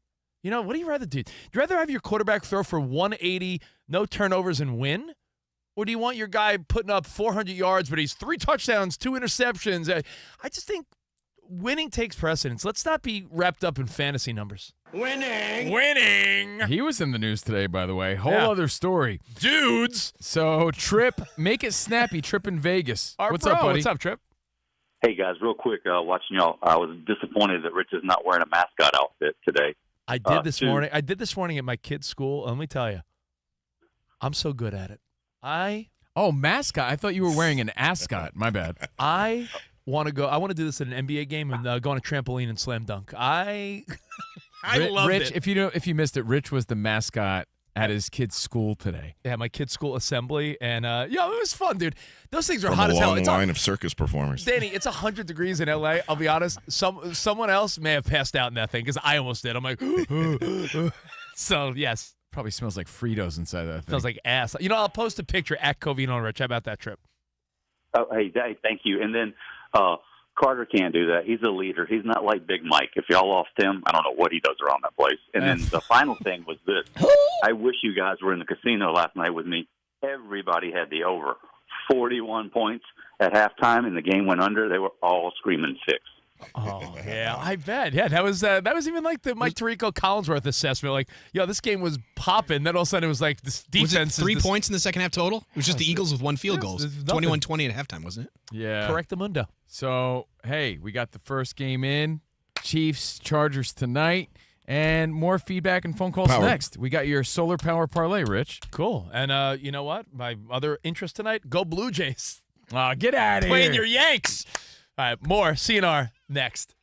You know, what do you rather do? Do you rather have your quarterback throw for 180, no turnovers, and win? Or do you want your guy putting up 400 yards, but he's 3 touchdowns, 2 interceptions? I just think winning takes precedence. Let's not be wrapped up in fantasy numbers. Winning. He was in the news today, by the way. Whole other story. Dudes. So, Trip, make it snappy. Trip in Vegas. What's up, buddy? What's up, Trip? Hey, guys, real quick, watching y'all, I was disappointed that Rich is not wearing a mascot outfit today. I did this morning. I did this morning at my kid's school. Let me tell you, I'm so good at it. Oh, mascot. I thought you were wearing an ascot. My bad. I want to go. I want to do this at an NBA game and go on a trampoline and slam dunk. I love Rich, it. if you missed it, Rich was the mascot at his kid's school today. Yeah, my kid's school assembly, and it was fun, dude. Those things are From hot a as hell. long It's line of circus performers. Danny, it's 100 degrees in LA. I'll be honest. Someone else may have passed out in that thing because I almost did. I'm like, so yes. Probably smells like Fritos inside that thing. Smells like ass. You know, I'll post a picture at Covino Rich. How about that, Trip? Oh, hey, thank you. And then Carter can't do that. He's a leader. He's not like Big Mike. If y'all lost him, I don't know what he does around that place. And then the final thing was this. I wish you guys were in the casino last night with me. Everybody had the over. 41 points at halftime, and the game went under. They were all screaming 6. Oh, yeah, I bet. Yeah, that was even like the Mike Tirico Collinsworth assessment. Like, this game was popping. Then all of a sudden it was like this defense. Was it 3 points in the second half total? It was just the Eagles with 1 field goal. 21-20 at halftime, wasn't it? Yeah. Correctamundo. So, hey, we got the first game in. Chiefs, Chargers tonight. And more feedback and phone calls next. We got your solar power parlay, Rich. Cool. And you know what? My other interest tonight, go Blue Jays. Get out of here. Playing your Yanks. All right, more CNR next.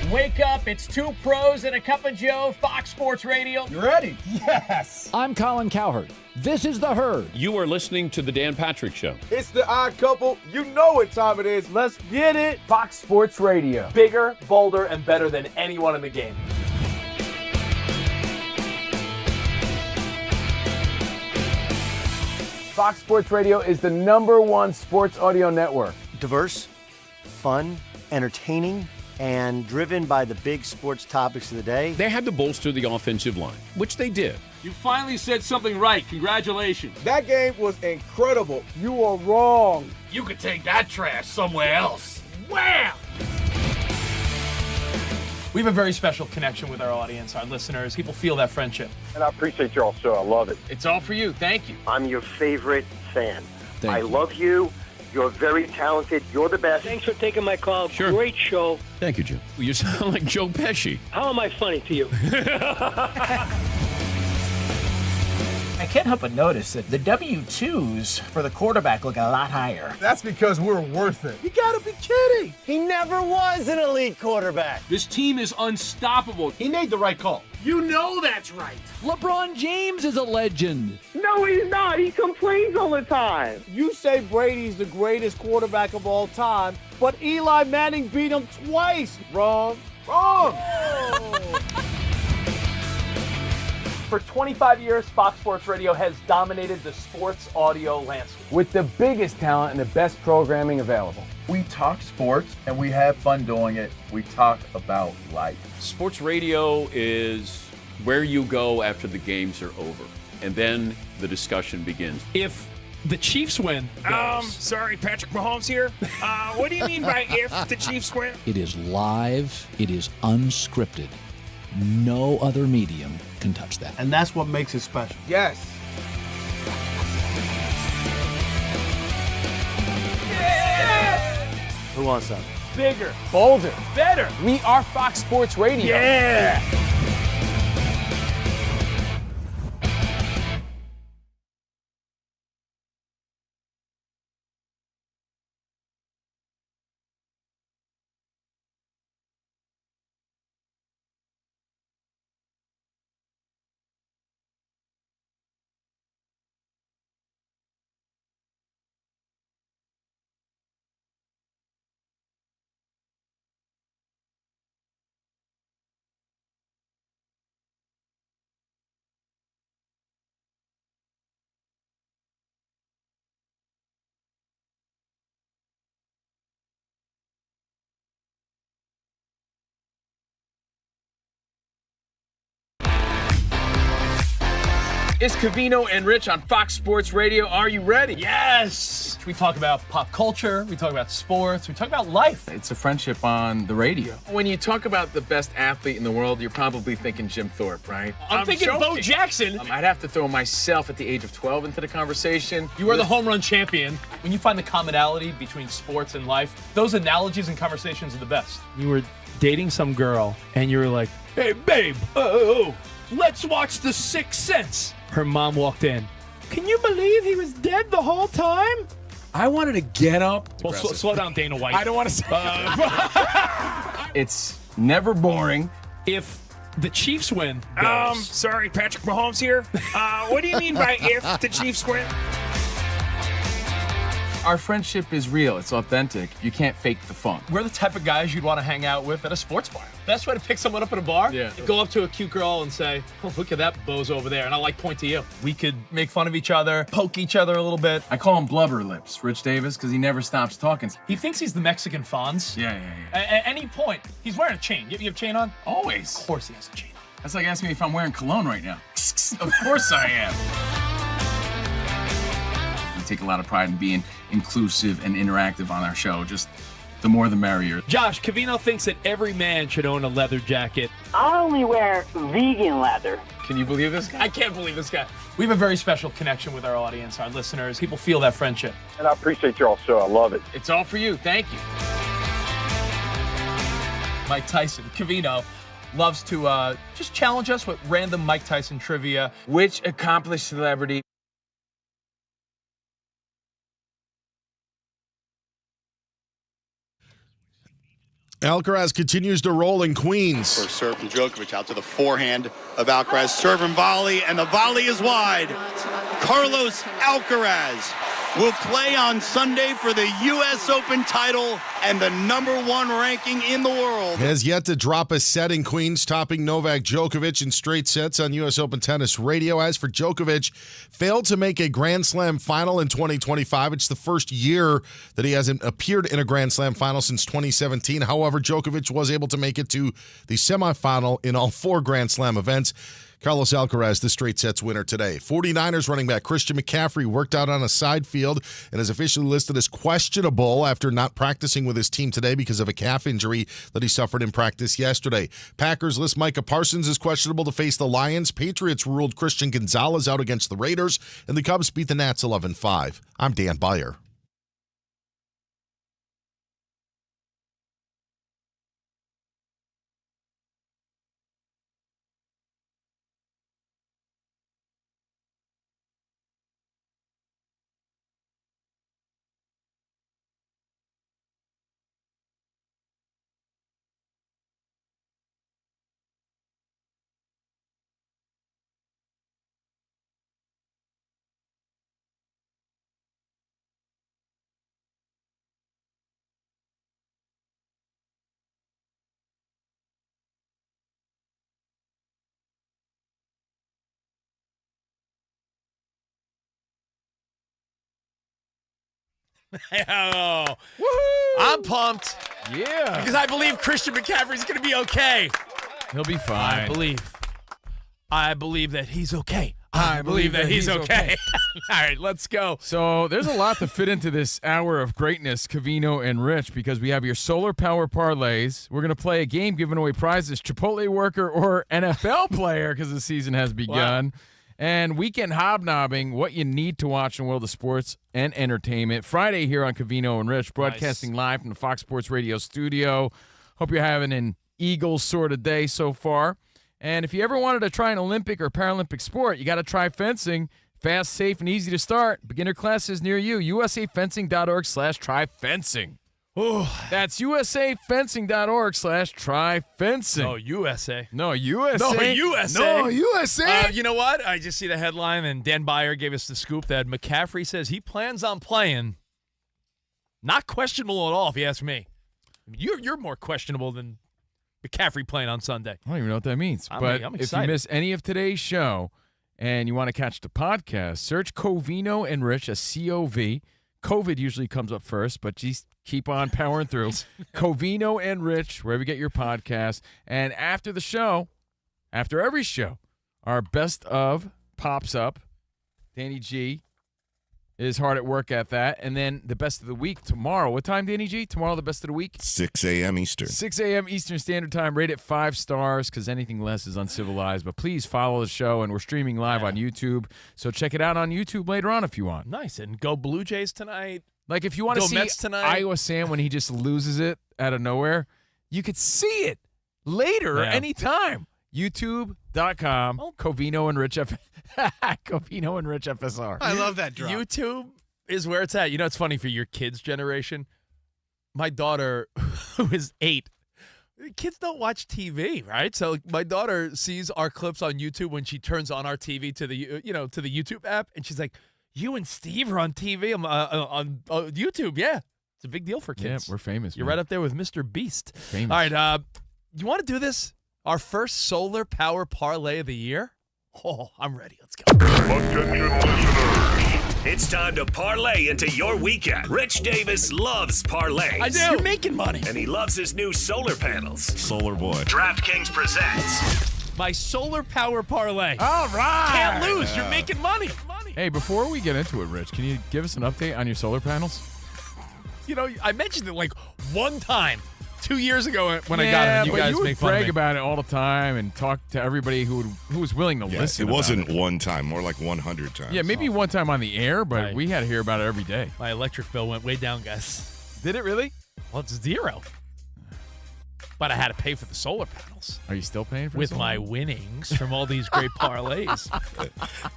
Wake up, it's 2 pros and a cup of Joe, Fox Sports Radio. You ready? Yes! I'm Colin Cowherd. This is The Herd. You are listening to The Dan Patrick Show. It's the odd couple. You know what time it is. Let's get it. Fox Sports Radio. Bigger, bolder, and better than anyone in the game. Fox Sports Radio is the #1 sports audio network. Diverse, fun, entertaining, and driven by the big sports topics of the day. They had to bolster the offensive line, which they did. You finally said something right. Congratulations. That game was incredible. You are wrong. You could take that trash somewhere else. Wham! We have a very special connection with our audience, our listeners. People feel that friendship. And I appreciate y'all so. I love it. It's all for you. Thank you. I'm your favorite fan. Thank you. love you. You're very talented. You're the best. Thanks for taking my call. Sure. Great show. Thank you, Jim. You sound like Joe Pesci. How am I funny to you? I can't help but notice that the W-2s for the quarterback look a lot higher. That's because we're worth it. You gotta be kidding. He never was an elite quarterback. This team is unstoppable. He made the right call. You know that's right. LeBron James is a legend. No, he's not. He complains all the time. You say Brady's the greatest quarterback of all time, but Eli Manning beat him twice. Wrong. Wrong. For 25 years, Fox Sports Radio has dominated the sports audio landscape with the biggest talent and the best programming available. We talk sports and we have fun doing it. We talk about life. Sports radio is where you go after the games are over, and then the discussion begins. If the Chiefs win, Sorry, Patrick Mahomes here. What do you mean by if the Chiefs win? It is live. It is unscripted. No other medium can touch that. And that's what makes it special. Yes. Who wants some? Bigger, bolder, better. We are Fox Sports Radio. Yeah. It's Covino and Rich on Fox Sports Radio. Are you ready? yes! We talk about pop culture, we talk about sports, we talk about life. It's a friendship on the radio. When you talk about the best athlete in the world, you're probably thinking Jim Thorpe, right? I'm thinking joking. Bo Jackson. I'd have to throw myself at the age of 12 into the conversation. You are the home run champion. When you find the commonality between sports and life, those analogies and conversations are the best. You were dating some girl, and you were like, hey, babe, let's watch The Sixth Sense. Her mom walked in. Can you believe he was dead the whole time? I wanted to get up. Well, slow down, Dana White. I don't want to say. It's never boring. If the Chiefs win, Sorry, Patrick Mahomes here. What do you mean by if the Chiefs win? Our friendship is real. It's authentic. You can't fake the fun. we're the type of guys you'd want to hang out with at a sports bar. Best way to pick someone up at a bar? Yeah. Go up to a cute girl and say, oh, look at that bozo over there. And I like point to you. We could make fun of each other, poke each other a little bit. I call him Blubber Lips, Rich Davis, because he never stops talking. He thinks he's the Mexican Fonz. Yeah. At any point, he's wearing a chain. You have a chain on? Always. Of course he has a chain on. That's like asking me if I'm wearing cologne right now. Of course I am. We take a lot of pride in being inclusive and interactive on our show. Just the more the merrier. Josh, Covino thinks that every man should own a leather jacket. I only wear vegan leather. Can you believe this guy? I can't believe this guy. We have a very special connection with our audience, our listeners. People feel that friendship. And I appreciate y'all so. I love it. It's all for you. Thank you. Mike Tyson, Covino, loves to just challenge us with random Mike Tyson trivia. Which accomplished celebrity? Alcaraz continues to roll in Queens. First serve from Djokovic out to the forehand of Alcaraz. Serve and volley, and the volley is wide. Carlos Alcaraz will play on Sunday for the U.S. Open title and the #1 ranking in the world. Has yet to drop a set in Queens, topping Novak Djokovic in straight sets on U.S. Open Tennis Radio. As for Djokovic, failed to make a Grand Slam final in 2025. It's the first year that he hasn't appeared in a Grand Slam final since 2017. However, Djokovic was able to make it to the semifinal in all 4 Grand Slam events. Carlos Alcaraz, the straight sets winner today. 49ers running back Christian McCaffrey worked out on a side field and is officially listed as questionable after not practicing with his team today because of a calf injury that he suffered in practice yesterday. Packers list Micah Parsons as questionable to face the Lions. Patriots ruled Christian Gonzalez out against the Raiders, and the Cubs beat the Nats 11-5. I'm Dan Beyer. Oh, I'm pumped. Yeah. Because I believe Christian McCaffrey's going to be okay. He'll be fine. I believe that he's okay. I believe that he's okay. All right, let's go. So there's a lot to fit into this hour of greatness, Covino and Rich, because we have your solar power parlays. We're going to play a game giving away prizes, Chipotle worker or NFL player, because the season has begun. Wow. And weekend hobnobbing, what you need to watch in the world of sports and entertainment. Friday here on Covino and Rich, broadcasting live from the Fox Sports Radio studio. Hope you're having an Eagles sort of day so far. And if you ever wanted to try an Olympic or Paralympic sport, you got to try fencing. Fast, safe, and easy to start. Beginner classes near you. usafencing.org/tryfencing. That's usafencing.org/tryfencing. No, USA. No, USA. No, USA. No, USA. You know what? I just see the headline, and Dan Beyer gave us the scoop that McCaffrey says he plans on playing. Not questionable at all, if you ask me. I mean, you're more questionable than McCaffrey playing on Sunday. I don't even know what that means. I'm but excited. If you miss any of today's show and you want to catch the podcast, search Covino and Rich, a C-O-V. COVID usually comes up first, but just keep on powering through. Covino and Rich, wherever you get your podcast. And after the show, after every show, our best of pops up. Danny G is hard at work at that. And then the best of the week tomorrow. What time, Danny G? Tomorrow, the best of the week? 6 a.m. Eastern. 6 a.m. Eastern Standard Time. Rate it 5 stars because anything less is uncivilized. But please follow the show, and we're streaming live on YouTube. So check it out on YouTube later on if you want. Nice. And go Blue Jays tonight. Like if you want to see Mets tonight. Iowa Sam when he just loses it out of nowhere, you could see it later anytime. YouTube.com, Covino and Rich Covino and Rich FSR. I love that drop. YouTube is where it's at. You know, it's funny for your kids' generation. My daughter, who is 8, kids don't watch TV, right? So my daughter sees our clips on YouTube when she turns on our TV to the to the YouTube app, and she's like, "You and Steve are on TV on YouTube." Yeah, it's a big deal for kids. Yeah, we're famous. You're man. right up there with Mr. Beast. Famous. All right, you want to do this? Our first solar power parlay of the year? Oh, I'm ready. Let's go. Attention listeners. It's time to parlay into your weekend. Rich Davis loves parlays. I do. You're making money. And he loves his new solar panels. Solar boy. DraftKings presents my solar power parlay. All right. Can't lose. You're making money. Hey, before we get into it, Rich, can you give us an update on your solar panels? You know, I mentioned it like one time 2 years ago when I got them. You guys would make fun of brag me. about it all the time and talk to everybody who was willing to listen. It wasn't about it. one time, more like 100 times. Yeah, maybe one time on the air, but we had to hear about it every day. My electric bill went way down, guys. Did it really? Well, it's 0. But I had to pay for the solar panels. Are you still paying for with solar? my winnings from all these great parlays?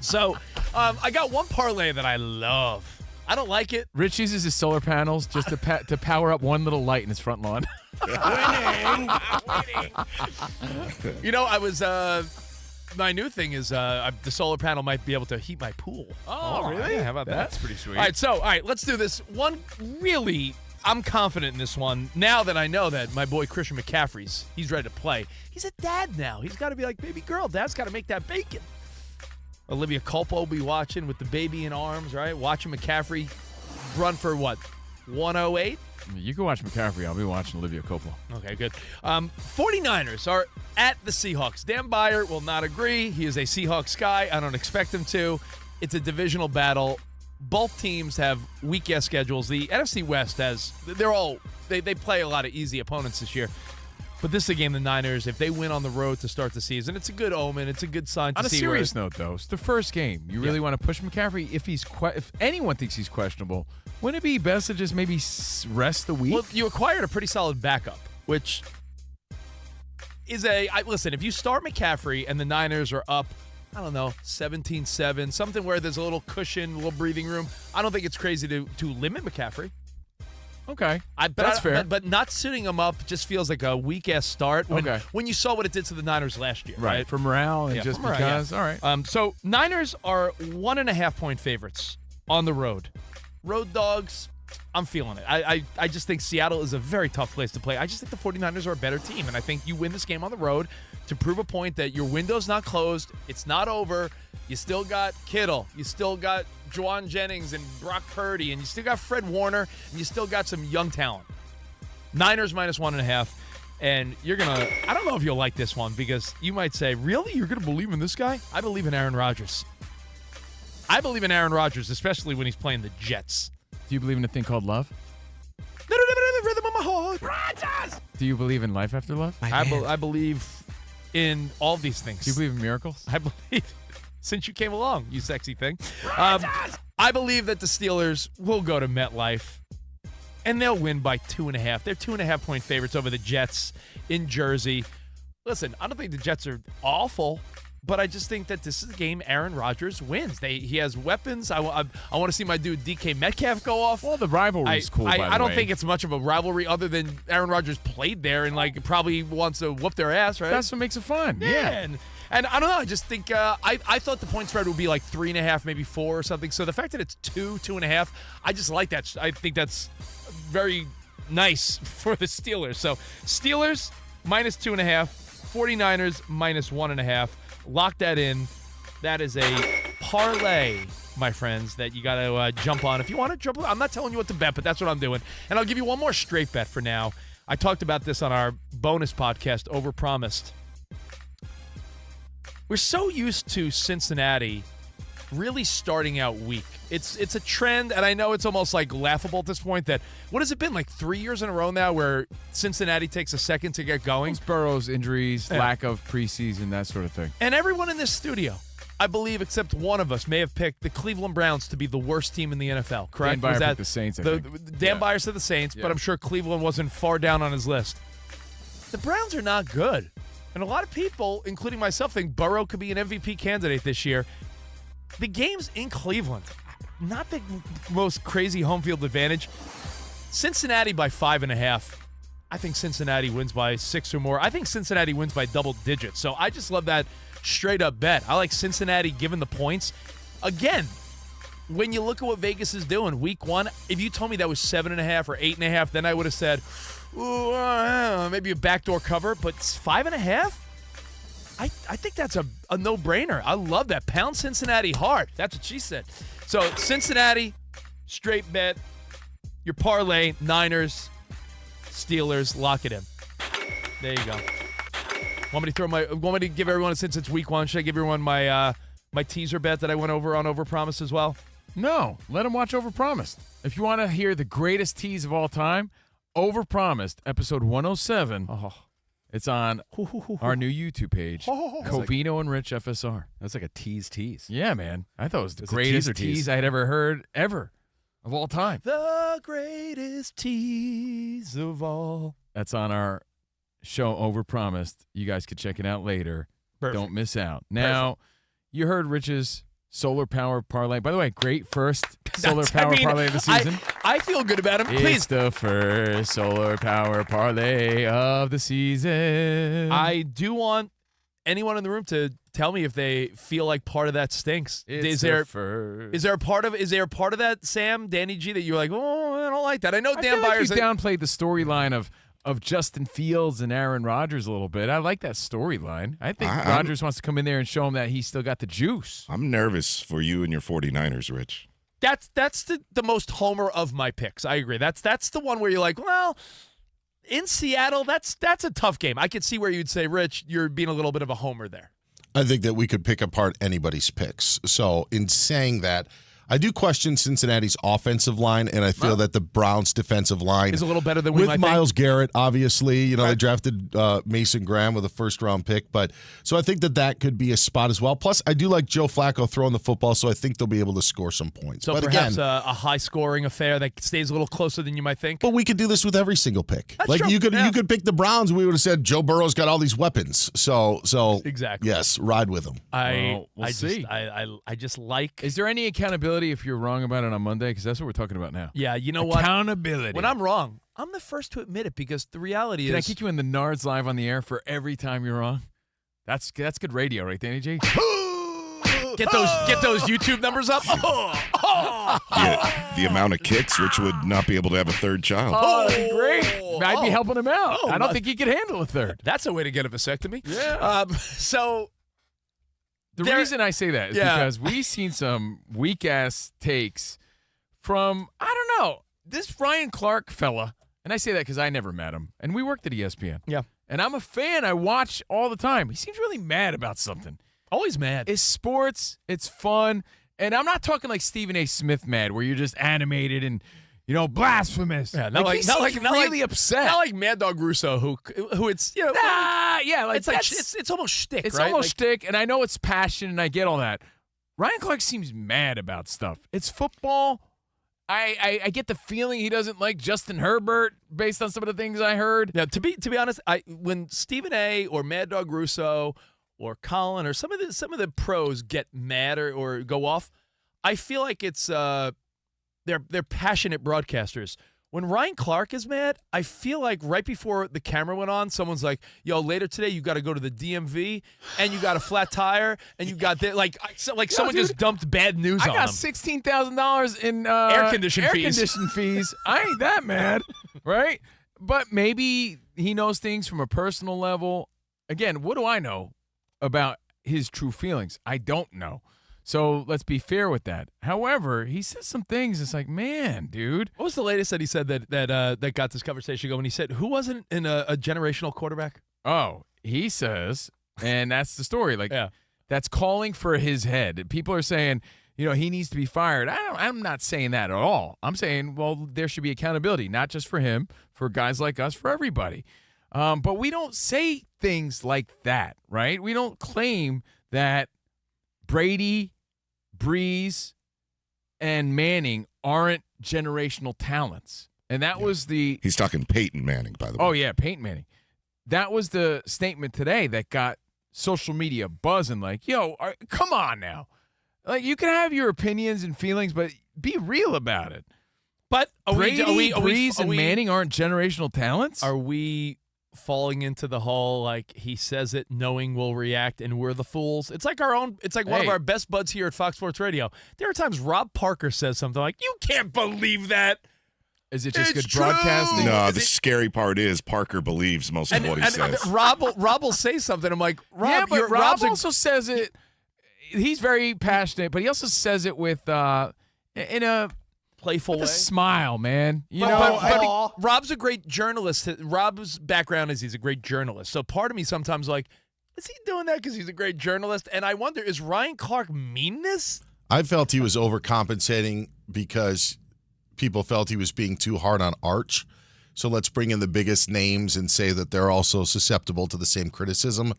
So I got one parlay that I love. I don't like it. Rich uses his solar panels just to power up one little light in his front lawn. Winning. You know, I was my new thing is the solar panel might be able to heat my pool. Oh, really? Yeah, how about that? That's pretty sweet. All right, let's do this. One really, I'm confident in this one. Now that I know that my boy Christian McCaffrey's, he's ready to play. He's a dad now. He's got to be like, baby girl, dad's got to make that bacon. Olivia Culpo will be watching with the baby in arms, right? Watching McCaffrey run for what, 108? You can watch McCaffrey. I'll be watching Olivia Coppola. Okay, good. 49ers are at the Seahawks. Dan Byer will not agree. He is a Seahawks guy. I don't expect him to. It's a divisional battle. Both teams have weak-ass schedules. The NFC West they play a lot of easy opponents this year. But this is a game the Niners, if they win on the road to start the season, it's a good omen. It's a good sign to see. On a serious note, though, it's the first game. You really want to push McCaffrey? If anyone thinks he's questionable, wouldn't it be best to just maybe rest the week? Well, you acquired a pretty solid backup, which is listen, if you start McCaffrey and the Niners are up, I don't know, 17-7, something where there's a little cushion, a little breathing room, I don't think it's crazy to limit McCaffrey. Okay, that's fair. But not sitting him up just feels like a weak-ass start when you saw what it did to the Niners last year. Right, for morale and just because. All right. So Niners are 1.5-point favorites on the road. Road dogs, I'm feeling it. I just think Seattle is a very tough place to play. I just think the 49ers are a better team, and I think you win this game on the road to prove a point that your window's not closed. It's not over. You still got Kittle. You still got Juwan Jennings and Brock Purdy, and you still got Fred Warner, and you still got some young talent. Niners -1.5, and you're going to – I don't know if you'll like this one because you might say, really? You're going to believe in this guy? I believe in Aaron Rodgers. I believe in Aaron Rodgers, especially when he's playing the Jets. Do you believe in a thing called love? The rhythm of my heart. Rodgers! Do you believe in life after love? I believe in all these things. Do you believe in miracles? I believe since you came along, you sexy thing. I believe that the Steelers will go to MetLife, and they'll win by 2.5. They're 2.5-point favorites over the Jets in Jersey. Listen, I don't think the Jets are awful, but I just think that this is a game Aaron Rodgers wins. He has weapons. I want to see my dude DK Metcalf go off. Well, the rivalry's cool, by the way. I don't think it's much of a rivalry other than Aaron Rodgers played there and probably wants to whoop their ass, right? That's what makes it fun. Yeah. And I don't know. I just think I thought the point spread would be like 3.5, maybe 4 or something. So the fact that it's 2.5, I just like that. I think that's very nice for the Steelers. So Steelers -2.5, 49ers -1.5. Lock that in. That is a parlay, my friends, that you got to jump on. If you want to jump, I'm not telling you what to bet, but that's what I'm doing. And I'll give you one more straight bet for now. I talked about this on our bonus podcast, Overpromised. We're so used to Cincinnati really starting out weak. It's a trend, and I know it's almost like laughable at this point that, what has it been, like 3 years in a row now where Cincinnati takes a second to get going? Burrow's injuries, lack of preseason, that sort of thing. And everyone in this studio, I believe, except one of us, may have picked the Cleveland Browns to be the worst team in the NFL, correct? Dan Byer picked the Saints, I think. Dan Byer said the Saints, but I'm sure Cleveland wasn't far down on his list. The Browns are not good. And a lot of people, including myself, think Burrow could be an MVP candidate this year. The game's in Cleveland. Not the most crazy home field advantage. Cincinnati by 5.5. I think Cincinnati wins by 6 or more. I think Cincinnati wins by double digits. So I just love that straight up bet. I like Cincinnati given the points. Again, when you look at what Vegas is doing, week 1, if you told me that was 7.5 or 8.5, then I would have said, ooh, maybe a backdoor cover, but 5.5? I think that's a no-brainer. I love that. Pound Cincinnati hard. That's what she said. So Cincinnati, straight bet. Your parlay, Niners, Steelers, lock it in. There you go. Want me to give everyone, since it's week 1, should I give everyone my teaser bet that I went over on Overpromised as well? No, let them watch Overpromised. If you want to hear the greatest tease of all time, Overpromised, episode 107. It's on our new YouTube page, Covino and Rich FSR. That's like a tease. Yeah, man. I thought it was the greatest tease I had ever heard, ever, of all time. The greatest tease of all. That's on our show, Overpromised. You guys could check it out later. Perfect. Don't miss out. Now, you heard Rich's solar power parlay. By the way, great first solar power parlay of the season. I feel good about him. It's Please. the first solar power parlay of the season. I do want anyone in the room to tell me if they feel like part of that stinks. Is there a part of that, Sam, Danny G, that you're like, oh, I don't like that? I know Dan feel like Byers. you downplayed the storyline of Justin Fields and Aaron Rodgers a little bit. I like that storyline. I think Rodgers wants to come in there and show him that he's still got the juice. I'm nervous for you and your 49ers, Rich. That's the most homer of my picks. I agree. That's the one where you're like, well, in Seattle, that's a tough game. I could see where you'd say, Rich, you're being a little bit of a homer there. I think that we could pick apart anybody's picks. So in saying that, I do question Cincinnati's offensive line, and I feel that the Browns' defensive line is a little better than we with might Myles think. Garrett. Obviously, they drafted Mason Graham with a first-round pick, but so I think that could be a spot as well. Plus, I do like Joe Flacco throwing the football, so I think they'll be able to score some points. So but perhaps again, a high-scoring affair that stays a little closer than you might think. But we could do this with every single pick. That's like true. you could pick the Browns. We would have said Joe Burrow's got all these weapons. So exactly. Yes, ride with him. We'll see. I just like. Is there any accountability if you're wrong about it on Monday? Because that's what we're talking about now. Yeah, you know what? Accountability. When I'm wrong, I'm the first to admit it because the reality Can I is. kick you in the Nards live on the air for every time you're wrong? That's good radio, right, Danny G? Get those YouTube numbers up. The amount of kicks, Rich would not be able to have a third child. Oh, that'd be great. I'd be helping him out. I don't think he could handle a third. That's a way to get a vasectomy. Yeah. So the reason I say that is because we've seen some weak-ass takes from, I don't know, this Ryan Clark fella. And I say that because I never met him. And we worked at ESPN. Yeah. And I'm a fan. I watch all the time. He seems really mad about something. Always mad. It's sports. It's fun. And I'm not talking like Stephen A. Smith mad, where you're just animated and, blasphemous. Yeah, not really upset. Not like Mad Dog Russo, who it's it's almost shtick. It's right? almost shtick, and I know it's passion, and I get all that. Ryan Clark seems mad about stuff. It's football. I get the feeling he doesn't like Justin Herbert based on some of the things I heard. Yeah, to be honest, when Stephen A. or Mad Dog Russo or Colin or some of the pros get mad or go off, I feel like it's they're passionate broadcasters. When Ryan Clark is mad, I feel like right before the camera went on, someone's like, "Yo, later today you got to go to the DMV and you got a flat tire and you got someone just dumped bad news on I got them." $16,000 in air condition fees. I ain't that mad, right? But maybe he knows things from a personal level. Again, what do I know about his true feelings? I don't know. So let's be fair with that. However, he says some things. It's like, man, dude. What was the latest that he said that got this conversation going? He said, who wasn't in a generational quarterback? Oh, he says, and that's the story. Like, that's calling for his head. People are saying, he needs to be fired. I'm not saying that at all. I'm saying, well, there should be accountability, not just for him, for guys like us, for everybody. But we don't say things like that, right? We don't claim that Brady, Breeze, and Manning aren't generational talents. And that was He's talking Peyton Manning, by the way. Oh, yeah, Peyton Manning. That was the statement today that got social media buzzing like, yo, come on now. Like, you can have your opinions and feelings, but be real about it. But Brady, Breeze, and Manning aren't generational talents? Are we falling into the whole like he says it knowing we'll react and we're the fools? It's like one of our best buds here at Fox Sports Radio. There are times Rob Parker says something like, you can't believe that. Is it just good broadcasting? No, the scary part is Parker believes most of what he says. Rob will say something. I'm like, Rob, yeah, but Rob also says it. He's very passionate, but he also says it with in a playful way. A smile, man. But Rob's a great journalist. Rob's background is he's a great journalist. So part of me sometimes like, is he doing that because he's a great journalist? And I wonder, is Ryan Clark mean this? I felt he was overcompensating because people felt he was being too hard on Arch. So let's bring in the biggest names and say that they're also susceptible to the same criticism.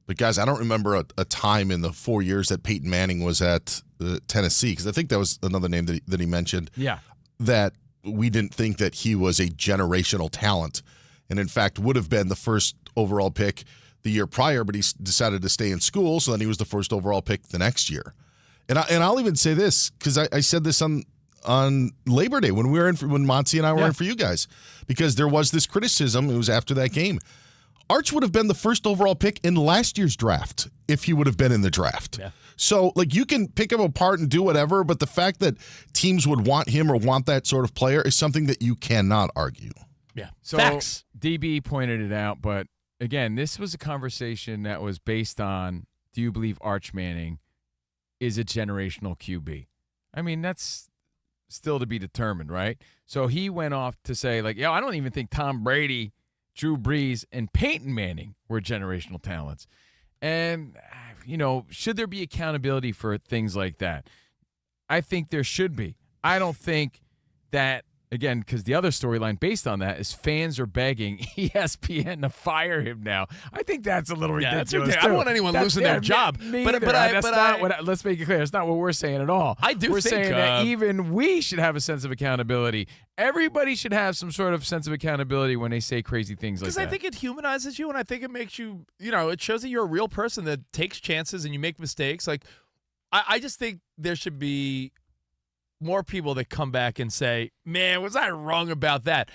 But, guys, I don't remember a time in the 4 years that Peyton Manning was at Tennessee, because I think that was another name that he mentioned. Yeah. That we didn't think that he was a generational talent, and in fact would have been the first overall pick the year prior, but he decided to stay in school, so then he was the first overall pick the next year. And I'll even say this, because I said this on Labor Day when Monty and I were in for you guys, because there was this criticism. It was after that game. Arch would have been the first overall pick in last year's draft if he would have been in the draft. Yeah. So, like, you can pick him apart and do whatever, but the fact that teams would want him or want that sort of player is something that you cannot argue. Yeah. So Facts. DB pointed it out, but again, this was a conversation that was based on, do you believe Arch Manning is a generational QB? I mean, that's still to be determined, right? So he went off to say, like, I don't even think Tom Brady, Drew Brees, and Peyton Manning were generational talents. And, should there be accountability for things like that? I think there should be. I don't think that, again, because the other storyline based on that is fans are begging ESPN to fire him now. I think that's a little ridiculous. I don't want anyone losing their job. Let's make it clear. That's not what we're saying at all. We're saying that even we should have a sense of accountability. Everybody should have some sort of sense of accountability when they say crazy things like that. Because I think it humanizes you, and I think it makes you, it shows that you're a real person that takes chances and you make mistakes. Like, I just think there should be more people that come back and say, man, was I wrong about that?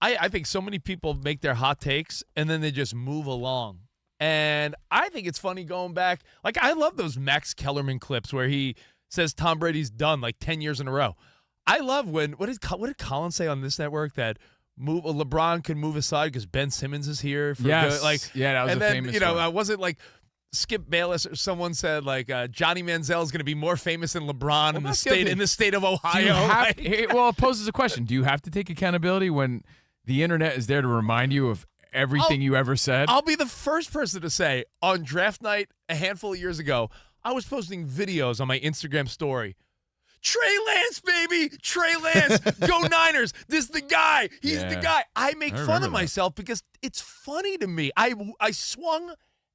I think so many people make their hot takes and then they just move along. And I think it's funny going back. Like, I love those Max Kellerman clips where he says Tom Brady's done like 10 years in a row. I love when, what did Colin say on this network, that LeBron can move aside because Ben Simmons is here. Yes. That was a famous one. I wasn't like Skip Bayless or someone said like Johnny Manziel is going to be more famous than LeBron in the state of Ohio. Well, it poses a question. Do you have to take accountability when the internet is there to remind you of everything you ever said? I'll be the first person to say on draft night a handful of years ago, I was posting videos on my Instagram story. Trey Lance, baby! Trey Lance! Go Niners! This is the guy! He's the guy! I make fun of myself because it's funny to me. I swung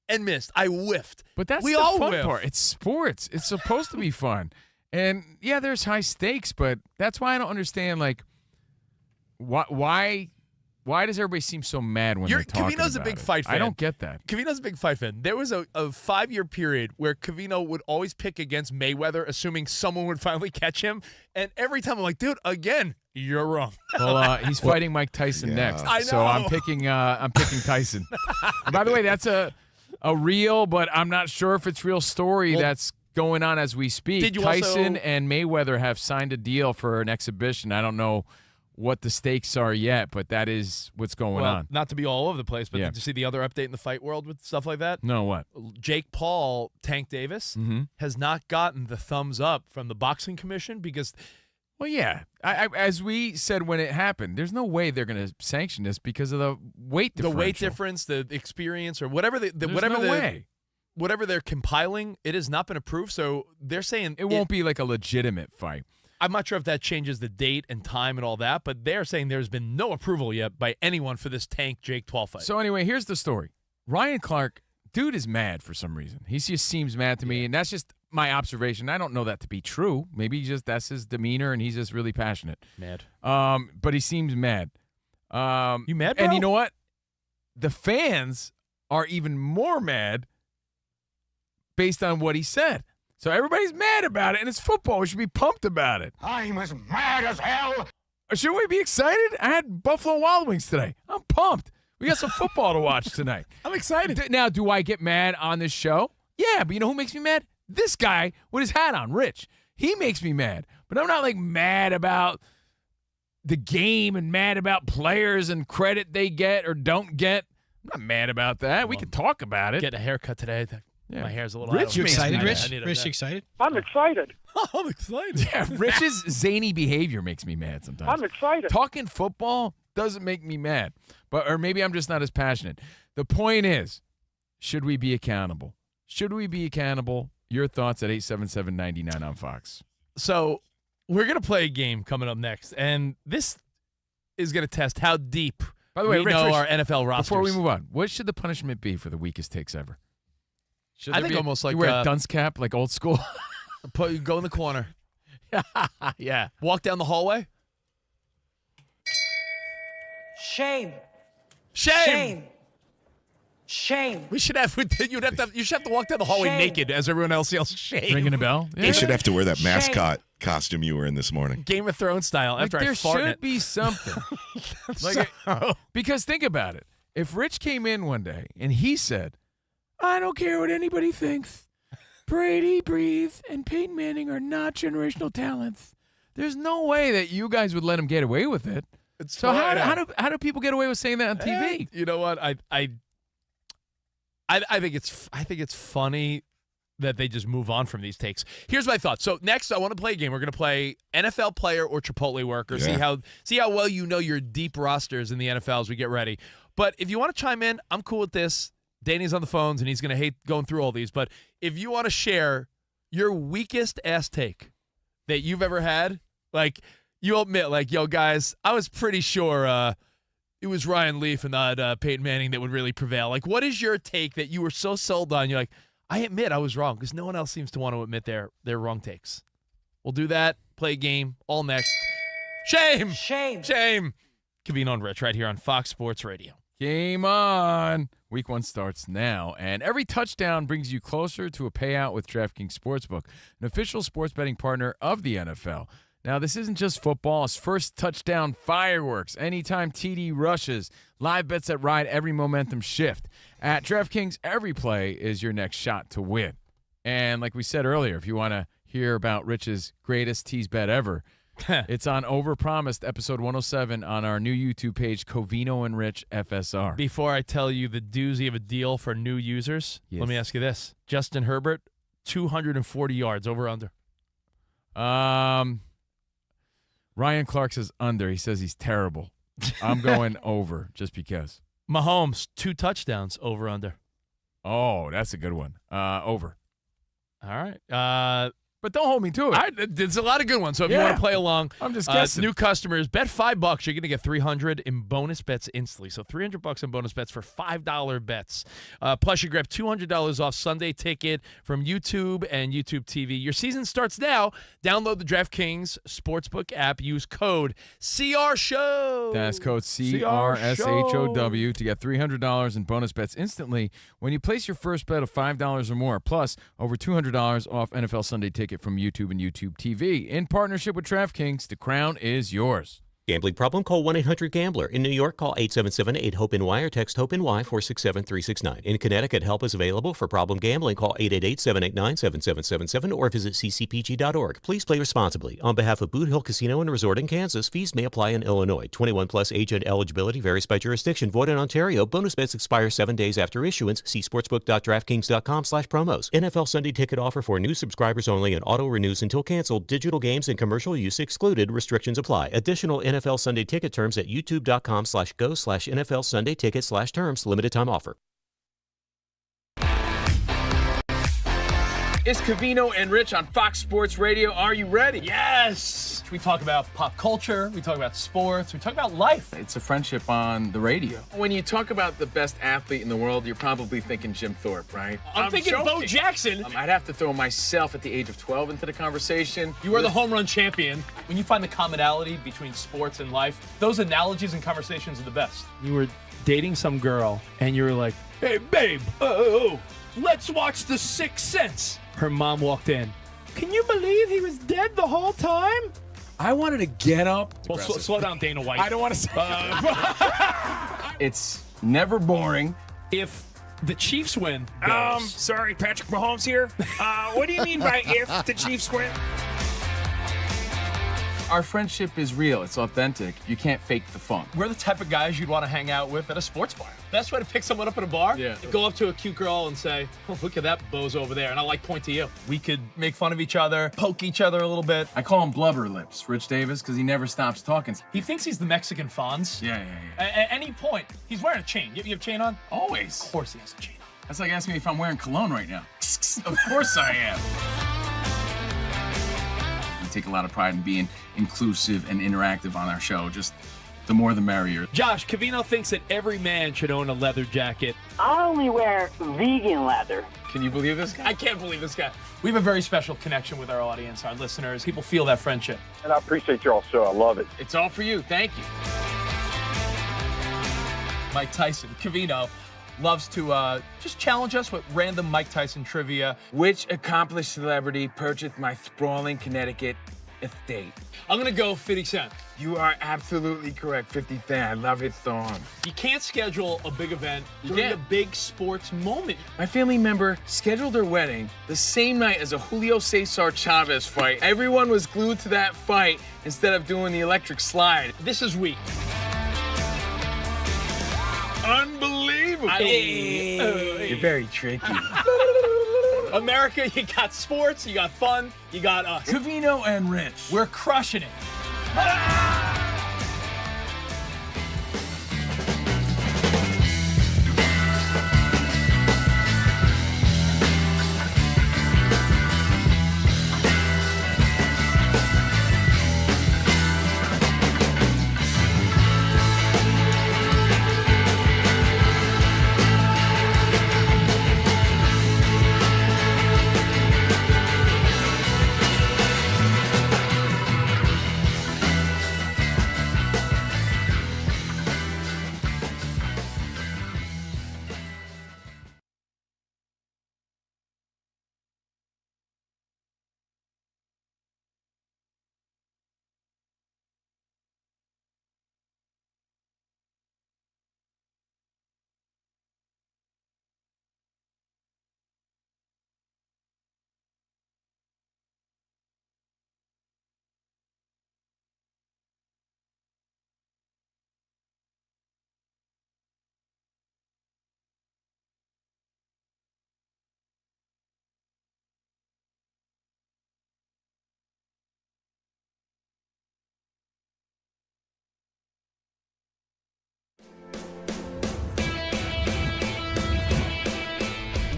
and missed. I whiffed. But that's we the all fun whiff. part. It's sports. It's supposed to be fun. And, yeah, there's high stakes, but that's why I don't understand, like, why does everybody seem so mad when they're talking Covino's about a big it? fight fan. I don't get that. Covino's a big fight fan. There was a 5-year period where Covino would always pick against Mayweather, assuming someone would finally catch him. And every time I'm like, dude, again, you're wrong. Well, he's fighting Mike Tyson next. I know. So I'm picking Tyson. And by the way, that's a real, but I'm not sure if it's real story that's going on as we speak. Did you Tyson also- and Mayweather have signed a deal for an exhibition. I don't know what the stakes are yet, but that is what's going on. Not to be all over the place, but did you see the other update in the fight world with stuff like that? No, what? Jake Paul, Tank Davis, has not gotten the thumbs up from the boxing commission because Well, yeah. As we said when it happened, there's no way they're going to sanction this because of the weight differential. the weight difference, the experience, or whatever whatever they're compiling, it has not been approved. So they're saying it won't be like a legitimate fight. I'm not sure if that changes the date and time and all that, but they're saying there's been no approval yet by anyone for this Tank Jake Paul fight. So anyway, here's the story. Ryan Clark, dude is mad for some reason. He just seems mad to me, and that's just my observation. I don't know that to be true. Maybe that's his demeanor, and he's just really passionate. Mad. But he seems mad. You mad, bro? And you know what? The fans are even more mad based on what he said. So everybody's mad about it, and it's football. We should be pumped about it. I'm as mad as hell. Should we be excited? I had Buffalo Wild Wings today. I'm pumped. We got some football to watch tonight. I'm excited. Now, do I get mad on this show? Yeah, but you know who makes me mad? This guy with his hat on, Rich. He makes me mad. But I'm not like mad about the game and mad about players and credit they get or don't get. I'm not mad about that. We can talk about it. Get a haircut today. Yeah. My hair's a little Rich out. You excited, I Rich? need a- Rich, excited? I'm excited. I'm excited. Yeah, Rich's zany behavior makes me mad sometimes. I'm excited. Talking football doesn't make me mad. Or maybe I'm just not as passionate. The point is, should we be accountable? Should we be accountable? Your thoughts at 877-99 on Fox. So we're going to play a game coming up next, and this is going to test how deep By the way, we Rich, know our NFL rosters. Before we move on, what should the punishment be for the weakest takes ever? Should I there think be almost like you wear a dunce cap like old school. go in the corner. Yeah. Walk down the hallway. Shame. Shame. Shame. Shame. We should have. You should have to walk down the hallway Shame. naked as everyone else yells shame. Ringing a bell? You should have to wear that mascot costume you were in this morning. Game of Thrones style. Like, After there I fart in should it. be something. Like, because think about it. If Rich came in one day and he said, I don't care what anybody thinks, Brady, Breeze, and Peyton Manning are not generational talents, there's no way that you guys would let him get away with it. So how do people get away with saying that on TV? You know what? I think it's funny that they just move on from these takes. Here's my thought. So next, I want to play a game. We're going to play NFL player or Chipotle worker. Yeah. See how well you know your deep rosters in the NFL as we get ready. But if you want to chime in, I'm cool with this. Danny's on the phones, and he's going to hate going through all these. But if you want to share your weakest ass take that you've ever had, like you admit, like, yo, guys, I was pretty sure it was Ryan Leaf and not Peyton Manning that would really prevail. Like, what is your take that you were so sold on? You're like, I admit I was wrong, because no one else seems to want to admit their wrong takes. We'll do that. Play a game. All next. Shame. Covino and Rich right here on Fox Sports Radio. Game on. Week 1 starts now, and every touchdown brings you closer to a payout with DraftKings Sportsbook, an official sports betting partner of the NFL. Now, this isn't just football. It's first touchdown fireworks, anytime TD rushes, live bets that ride every momentum shift. At DraftKings, every play is your next shot to win. And like we said earlier, if you want to hear about Rich's greatest tease bet ever, it's on Overpromised, episode 107 on our new YouTube page, Covino and Rich FSR. Before I tell you the doozy of a deal for new users, let me ask you this. Justin Herbert, 240 yards, over under. Ryan Clark says under. He says he's terrible. I'm going over just because. Mahomes, 2 touchdowns, over under. Oh, that's a good one. Over. All right. But don't hold me to it. There's a lot of good ones. So if you want to play along, I'm just guessing. New customers, bet $5. You're going to get $300 in bonus bets instantly. So $300 in bonus bets for $5 bets. Plus, you grab $200 off Sunday ticket from YouTube and YouTube TV. Your season starts now. Download the DraftKings Sportsbook app. Use code CRSHOW. That's code CRSHOW to get $300 in bonus bets instantly when you place your first bet of $5 or more. Plus, over $200 off NFL Sunday ticket from YouTube and YouTube TV. In partnership with DraftKings, the crown is yours. Gambling problem? Call 1-800-GAMBLER. In New York, call 877-8-HOPE-NY or text HOPE-NY 467-369. In Connecticut, help is available for problem gambling. Call 888-789-7777 or visit ccpg.org. Please play responsibly. On behalf of Boot Hill Casino and Resort in Kansas, fees may apply in Illinois. 21 plus age and eligibility varies by jurisdiction. Void in Ontario. Bonus bets expire 7 days after issuance. See sportsbook.draftkings.com/promos. NFL Sunday ticket offer for new subscribers only and auto renews until canceled. Digital games and commercial use excluded. Restrictions apply. Additional NFL Sunday ticket terms at youtube.com/go/NFL Sunday ticket/terms. Limited time offer. It's Covino and Rich on Fox Sports Radio. Are you ready? Yes! We talk about pop culture. We talk about sports. We talk about life. It's a friendship on the radio. When you talk about the best athlete in the world, you're probably thinking Jim Thorpe, right? I'm thinking Bo Jackson. I'd have to throw myself at the age of 12 into the conversation. You are the home run champion. When you find the commonality between sports and life, those analogies and conversations are the best. You were dating some girl, and you were like, hey, babe, let's watch The Sixth Sense. Her mom walked in. Can you believe he was dead the whole time? I wanted to get up. Well, slow down, Dana White. I don't want to say It's never boring. If the Chiefs win. Sorry, Patrick Mahomes here. What do you mean by if the Chiefs win? Our friendship is real. It's authentic. You can't fake the fun. We're the type of guys you'd want to hang out with at a sports bar. Best way to pick someone up at a bar? Yeah. Go up to a cute girl and say, oh, look at that bozo over there. And I like point to you. We could make fun of each other, poke each other a little bit. I call him Blubber Lips, Rich Davis, because he never stops talking. He thinks he's the Mexican Fonz. Yeah. At any point, he's wearing a chain. You have a chain on? Always. Of course he has a chain on. That's like asking me if I'm wearing cologne right now. Of course I am. We take a lot of pride in being inclusive and interactive on our show. Just the more the merrier. Josh, Covino thinks that every man should own a leather jacket. I only wear vegan leather. Can you believe this guy? I can't believe this guy. We have a very special connection with our audience, our listeners. People feel that friendship. And I appreciate y'all so. I love it. It's all for you. Thank you. Mike Tyson, Covino, loves to just challenge us with random Mike Tyson trivia. Which accomplished celebrity purchased my sprawling Connecticut estate. I'm going to go 50 Cent. You are absolutely correct, 50 Cent. I love his song. You can't schedule a big event during a big sports moment. My family member scheduled their wedding the same night as a Julio Cesar Chavez fight. Everyone was glued to that fight instead of doing the electric slide. This is weak. Unbelievable. You're very tricky. America, you got sports, you got fun, you got us. Covino and Rich. We're crushing it.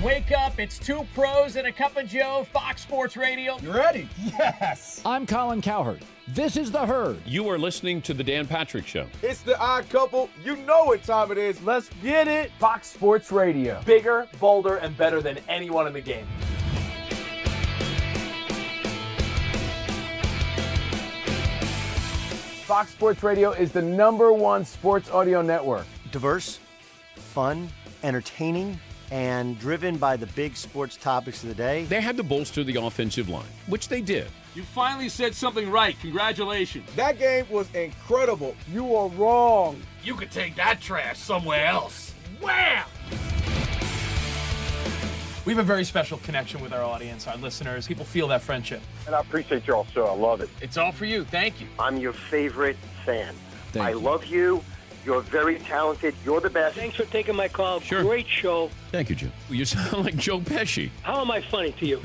Wake up, it's two pros and a cup of Joe, Fox Sports Radio. You ready? Yes. I'm Colin Cowherd. This is The Herd. You are listening to The Dan Patrick Show. It's the odd couple. You know what time it is. Let's get it. Fox Sports Radio. Bigger, bolder, and better than anyone in the game. Fox Sports Radio is the #1 sports audio network. Diverse, fun, entertaining, and driven by the big sports topics of the day. They had to bolster the offensive line, which they did. You finally said something right. Congratulations. That game was incredible. You are wrong. You could take that trash somewhere else. Wham! We have a very special connection with our audience, our listeners. People feel that friendship. And I appreciate y'all so. I love it. It's all for you. Thank you. I'm your favorite fan. Thank you. Love you. You're very talented. You're the best. Thanks for taking my call. Sure. Great show. Thank you, Jim. You sound like Joe Pesci. How am I funny to you?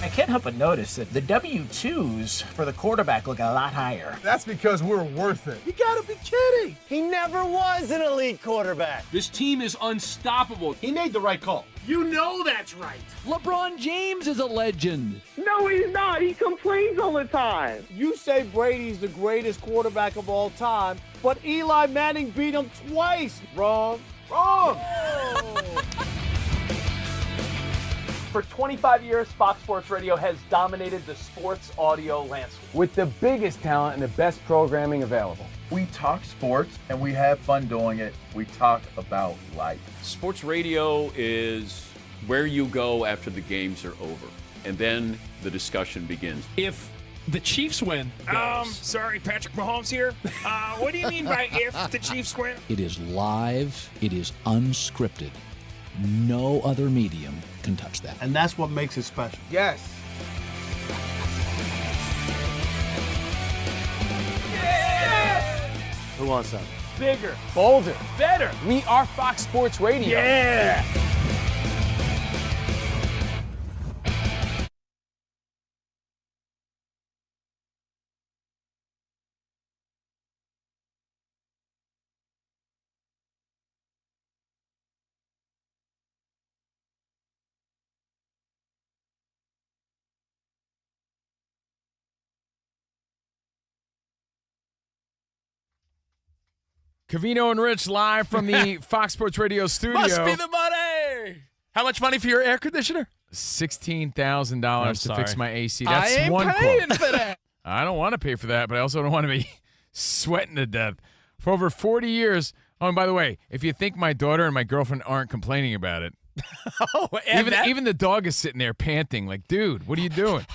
I can't help but notice that the W-2s for the quarterback look a lot higher. That's because we're worth it. You gotta be kidding. He never was an elite quarterback. This team is unstoppable. He made the right call. You know that's right. LeBron James is a legend. No, he's not. He complains all the time. You say Brady's the greatest quarterback of all time, but Eli Manning beat him twice. Wrong. Wrong. For 25 years, Fox Sports Radio has dominated the sports audio landscape with the biggest talent and the best programming available. We talk sports and we have fun doing it. We talk about life. Sports radio is where you go after the games are over, and then the discussion begins. If the Chiefs win. Sorry, Patrick Mahomes here. What do you mean by if the Chiefs win? It is live. It is unscripted. No other medium can touch that. And that's what makes it special. Yes. Who wants some? Bigger, bolder, better. We are Fox Sports Radio. Yeah. Covino and Rich live from the Fox Sports Radio studio. Must be the money. How much money for your air conditioner? $16,000 to fix my AC. I That's ain't one paying quote. for that. I don't want to pay for that, but I also don't want to be sweating to death. For over 40 years, oh, and by the way, if you think my daughter and my girlfriend aren't complaining about it, Even the dog is sitting there panting like, dude, what are you doing?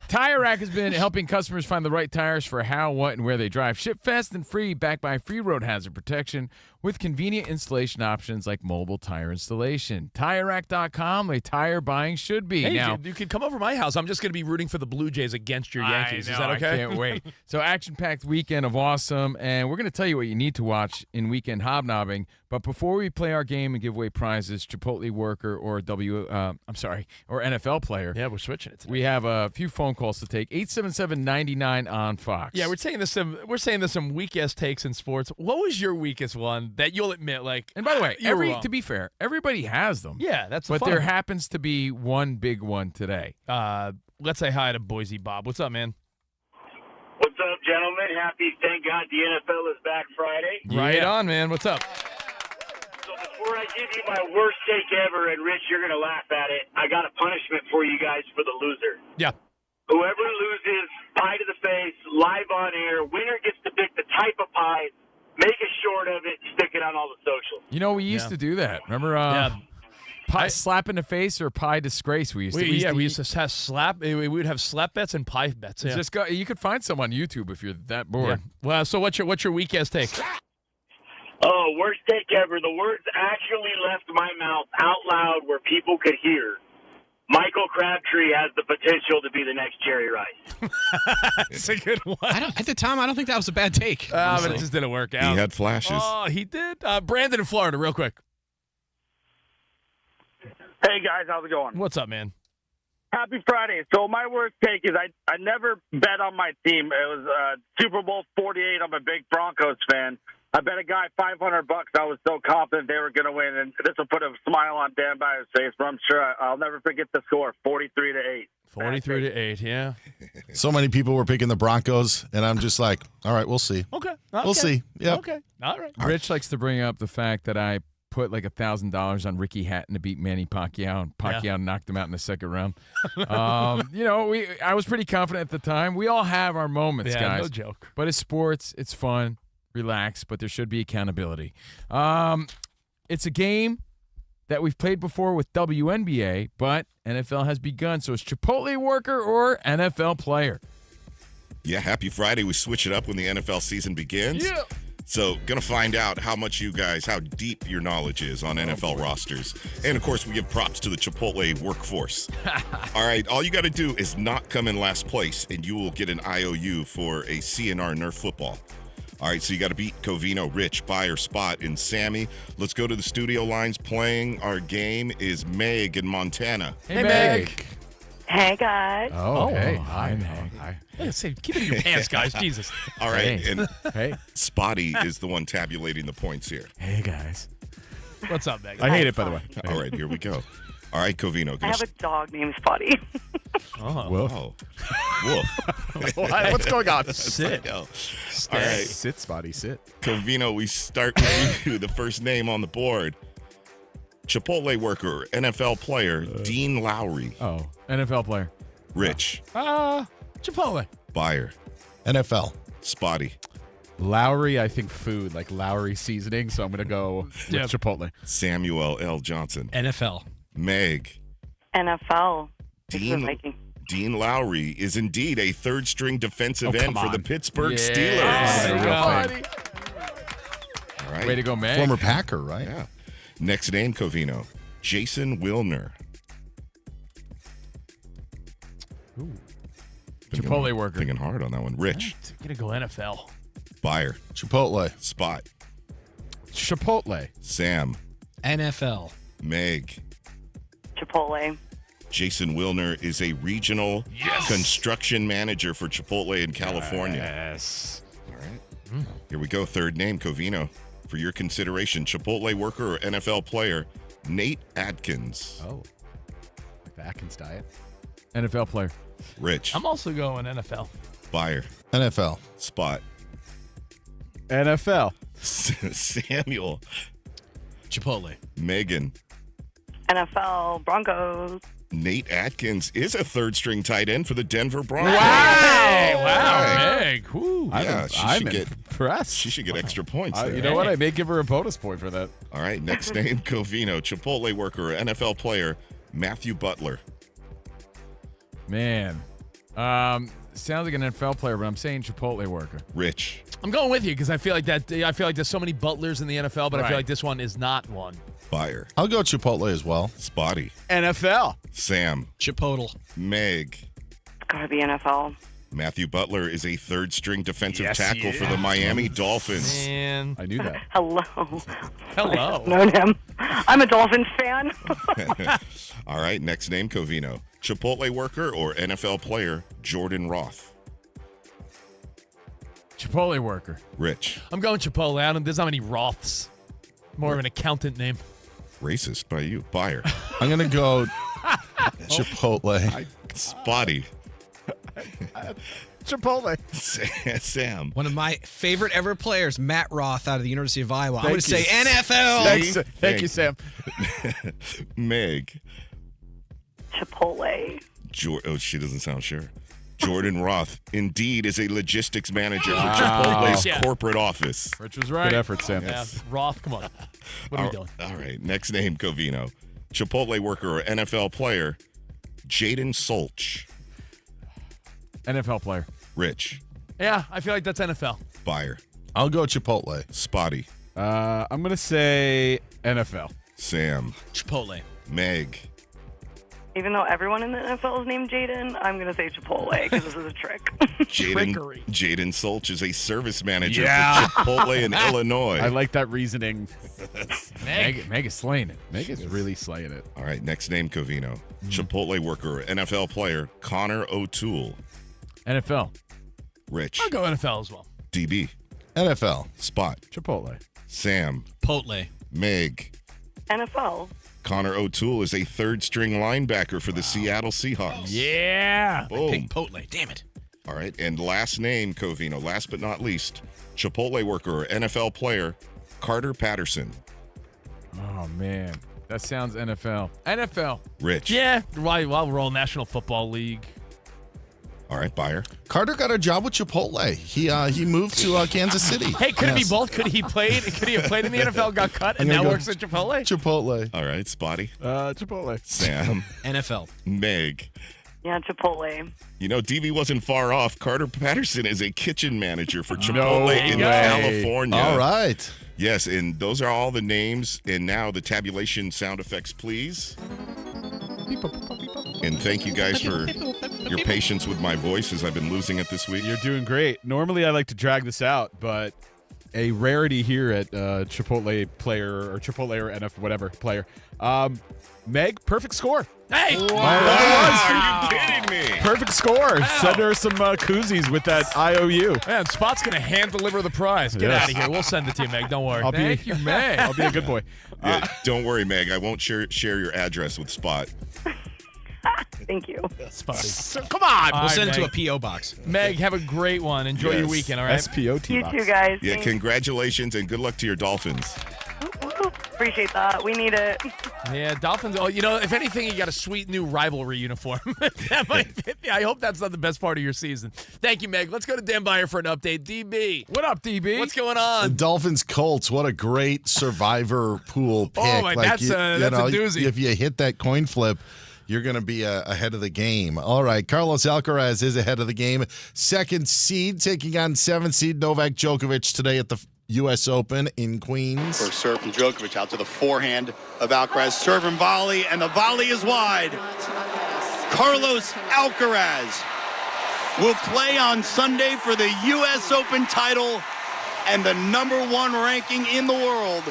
Tire Rack has been helping customers find the right tires for how, what, and where they drive. Ship fast and free, backed by free road hazard protection with convenient installation options like mobile tire installation. TireRack.com, the tire buying should be. Hey, now, you can come over to my house. I'm just going to be rooting for the Blue Jays against your Yankees. I know, Is that okay? I can't wait. So action-packed weekend of awesome, and we're going to tell you what you need to watch in weekend hobnobbing. But before we play our game and give away prizes, Chipotle worker or NFL player. Yeah, we're switching it today. We have a few phone calls to take. 877-99 on Fox. Yeah, we're saying there's some weak-ass takes in sports. What was your weakest one that you'll admit, like? And by the way, you were wrong? to be fair, everybody has them. Yeah, that's the But fun there of it. happens to be one big one today. Let's say hi to Boise Bob. What's up, man? What's up, gentlemen? Happy, thank God the NFL is back Friday. Right on, man. What's up? So before I give you my worst take ever, and Rich, you're going to laugh at it, I got a punishment for you guys for the loser. Yeah. Whoever loses, pie to the face, live on air, winner gets to pick the type of pie, make a short of it, stick it on all the socials. You know, we used to do that. Remember pie slap in the face or pie disgrace? We used to have slap. We would have slap bets and pie bets. Yeah. Just go. You could find some on YouTube if you're that bored. Yeah. Well, so what's your weakest take? Oh, worst take ever. The words actually left my mouth out loud where people could hear. Michael Crabtree has the potential to be the next Jerry Rice. That's a good one. At the time, I don't think that was a bad take. But it just didn't work out. He had flashes. Oh, he did. Brandon in Florida, real quick. Hey, guys. How's it going? What's up, man? Happy Friday. So my worst take is I never bet on my team. It was Super Bowl 48. I'm a big Broncos fan. I bet a guy $500. I was so confident they were going to win, and this will put a smile on Dan Byer's face. But I'm sure I'll never forget the score: 43-8. 43-8. Yeah. So many people were picking the Broncos, and I'm just like, all right, we'll see. Okay. We'll see. Yep. Okay. All right. Rich likes to bring up the fact that I put like $1,000 on Ricky Hatton to beat Manny Pacquiao, and Pacquiao knocked him out in the second round. I was pretty confident at the time. We all have our moments, guys. No joke. But it's sports. It's fun. Relax, but there should be accountability. It's a game that we've played before with WNBA, but NFL has begun. So it's Chipotle worker or NFL player. Yeah, happy Friday. We switch it up when the NFL season begins. Yeah. So, going to find out how deep your knowledge is on NFL rosters. And, of course, we give props to the Chipotle workforce. All right, all you got to do is not come in last place, and you will get an IOU for a CNR Nerf football. All right, so you got to beat Covino, Rich, Buyer, Spot, and Sammy. Let's go to the studio lines. Playing our game is Meg in Montana. Hey, Meg. Hey, guys. Oh, hey. Hi, Meg. Hi. Hey, keep it in your pants, guys. Jesus. All right, and Hey. Spotty is the one tabulating the points here. Hey, guys. What's up, Meg? I hate it, by the way. All right, here we go. All right, Covino. I have a dog named Spotty. Whoa. Woof. What's going on? Sit. All right. Sit, Spotty, sit. Covino, we start with you. The first name on the board. Chipotle worker, NFL player, Dean Lowry. Oh, NFL player. Rich. Chipotle. Buyer. NFL. Spotty. Lowry, I think food, like Lowry seasoning, so I'm going to go with Chipotle. Samuel L. Johnson. NFL. Meg. NFL. Dean Lowry is indeed a third-string defensive end for the Pittsburgh Steelers. All right. Way to go, Meg. Former Packer, right? Yeah. Next name, Covino. Jason Wilner. Ooh. Chipotle worker. Thinking hard on that one. Rich. I'm going to go NFL. Buyer. Chipotle. Spot. Chipotle. Sam. NFL. Meg. Chipotle. Jason Wilner is a regional construction manager for Chipotle in California. Yes. All right. Here we go. Third name, Covino. For your consideration, Chipotle worker or NFL player, Nate Adkins. Oh. Like the Atkins diet. NFL player. Rich. I'm also going NFL. Buyer. NFL. Spot. NFL. Samuel. Chipotle. Megan. NFL. Broncos. Nate Atkins is a third-string tight end for the Denver Broncos. Wow, Meg. Whew. Yeah, I'm impressed. She should get extra points there. You know what? I may give her a bonus point for that. All right, next name, Covino. Chipotle worker or NFL player, Matthew Butler. Man. Sounds like an NFL player, but I'm saying Chipotle worker. Rich. I'm going with you because I feel like there's so many butlers in the NFL, but I feel like this one is not one. Fire. I'll go Chipotle as well. Spotty. NFL. Sam. Chipotle. Meg. It's gotta be NFL. Matthew Butler is a third-string defensive tackle for the Miami Dolphins. Man. I knew that. Hello. Hello. I've known him. I'm a Dolphins fan. All right, next name, Covino. Chipotle worker or NFL player, Jordan Roth. Chipotle worker. Rich. I'm going Chipotle. There's not many Roths. More of an accountant name. Racist by you. Buyer. I'm going to go Chipotle. Spotty. Chipotle. Sam. One of my favorite ever players, Matt Roth out of the University of Iowa. I'm going to Thank say you. NFL. Thank you, Sam. Meg. Chipotle. She doesn't sound sure. Jordan Roth indeed is a logistics manager for Chipotle's corporate office. Rich was right. Good effort, Sam. Yeah, Roth, come on. What are we doing? All right, next name, Covino. Chipotle worker or NFL player, Jaden Solch. NFL player. Rich. Yeah, I feel like that's NFL. Buyer. I'll go Chipotle. Spotty. I'm going to say NFL. Sam. Chipotle. Meg. Even though everyone in the NFL is named Jaden, I'm going to say Chipotle because this is a trick. Jaden Solch is a service manager for Chipotle in Illinois. I like that reasoning. Meg is slaying it. Meg is really slaying it. All right, next name, Covino. Chipotle worker, NFL player, Connor O'Toole. NFL. Rich. I'll go NFL as well. DB. NFL. Spot. Chipotle. Sam. Chipotle. Meg. NFL. Connor O'Toole is a third-string linebacker for the Seattle Seahawks. Yeah. Boom. Chipotle. Damn it. All right, and last name, Covino, last but not least, Chipotle worker or NFL player, Carter Patterson. Oh, man. That sounds NFL. NFL. Rich. Yeah, while we're all National Football League. All right, Buyer. Carter got a job with Chipotle. He moved to Kansas City. Hey, could it be both? Could he have played in the NFL, got cut, and now works at Chipotle? Chipotle. All right, Spotty. Chipotle. Sam. NFL. Meg. Yeah, Chipotle. You know, DV wasn't far off. Carter Patterson is a kitchen manager for Chipotle in California. All right. Yes, and those are all the names. And now the tabulation sound effects, please. And thank you guys for your patience with my voice as I've been losing it this week. You're doing great. Normally, I like to drag this out, but a rarity here at Chipotle player or Chipotle or NF whatever player. Meg, perfect score. Hey! Are you kidding me? Perfect score. Wow. Send her some koozies with that IOU. Man, Spot's going to hand deliver the prize. Get out of here. We'll send it to you, Meg. Don't worry. Thank you, Meg. I'll be a good boy. Yeah, don't worry, Meg. I won't share your address with Spot. Thank you. Spotty. Come on. We'll send it to a Meg. P.O. box. Meg, have a great one. Enjoy your Yes. weekend, all right? SPOT You box. too, guys. Yeah, Thanks. congratulations and good luck to your Dolphins. Appreciate that. We need it. Yeah, Dolphins. Oh, if anything, you got a sweet new rivalry uniform. I hope that's not the best part of your season. Thank you, Meg. Let's go to Dan Byer for an update. DB. What up, DB? What's going The on? Dolphins Colts, what a great survivor pool pick. Oh, my, that's a doozy. If you hit that coin flip, you're going to be ahead of the game. All right, Carlos Alcaraz is ahead of the game. Second seed taking on 7th seed Novak Djokovic today at the U.S. Open in Queens. First serve from Djokovic out to the forehand of Alcaraz. Serve and volley, and the volley is wide. Carlos Alcaraz will play on Sunday for the U.S. Open title and the #1 ranking in the world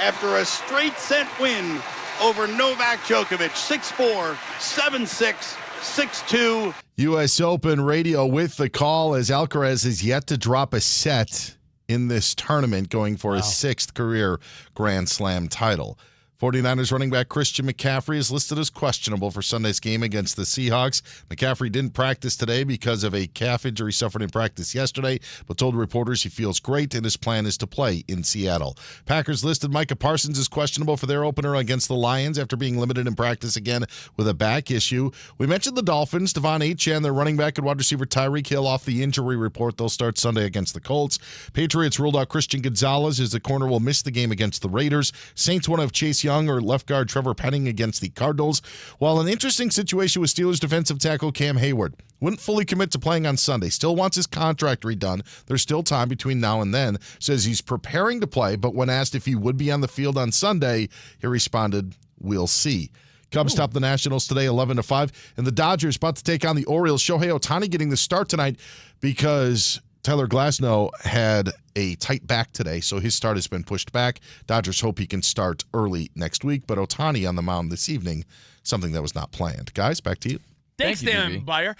after a straight set win over Novak Djokovic, 6-4, 7-6, 6-2. U.S. Open radio with the call as Alcaraz has yet to drop a set in this tournament, going for his 6th career Grand Slam title. 49ers running back Christian McCaffrey is listed as questionable for Sunday's game against the Seahawks. McCaffrey didn't practice today because of a calf injury suffered in practice yesterday, but told reporters he feels great and his plan is to play in Seattle. Packers listed Micah Parsons as questionable for their opener against the Lions after being limited in practice again with a back issue. We mentioned the Dolphins. Devon Achane, their running back, and wide receiver Tyreek Hill off the injury report. They'll start Sunday against the Colts. Patriots ruled out Christian Gonzalez as the corner will miss the game against the Raiders. Saints want to have Chase Young or left guard Trevor Penning against the Cardinals. While an interesting situation with Steelers defensive tackle Cam Hayward. Wouldn't fully commit to playing on Sunday. Still wants his contract redone. There's still time between now and then. Says he's preparing to play, but when asked if he would be on the field on Sunday, he responded, "We'll see." Cubs top the Nationals today 11-5. And the Dodgers about to take on the Orioles. Shohei Ohtani getting the start tonight because Tyler Glasnow had a tight back today, so his start has been pushed back. Dodgers hope he can start early next week, but Ohtani on the mound this evening, something that was not planned. Guys, back to you. Thanks, Dan Beyer.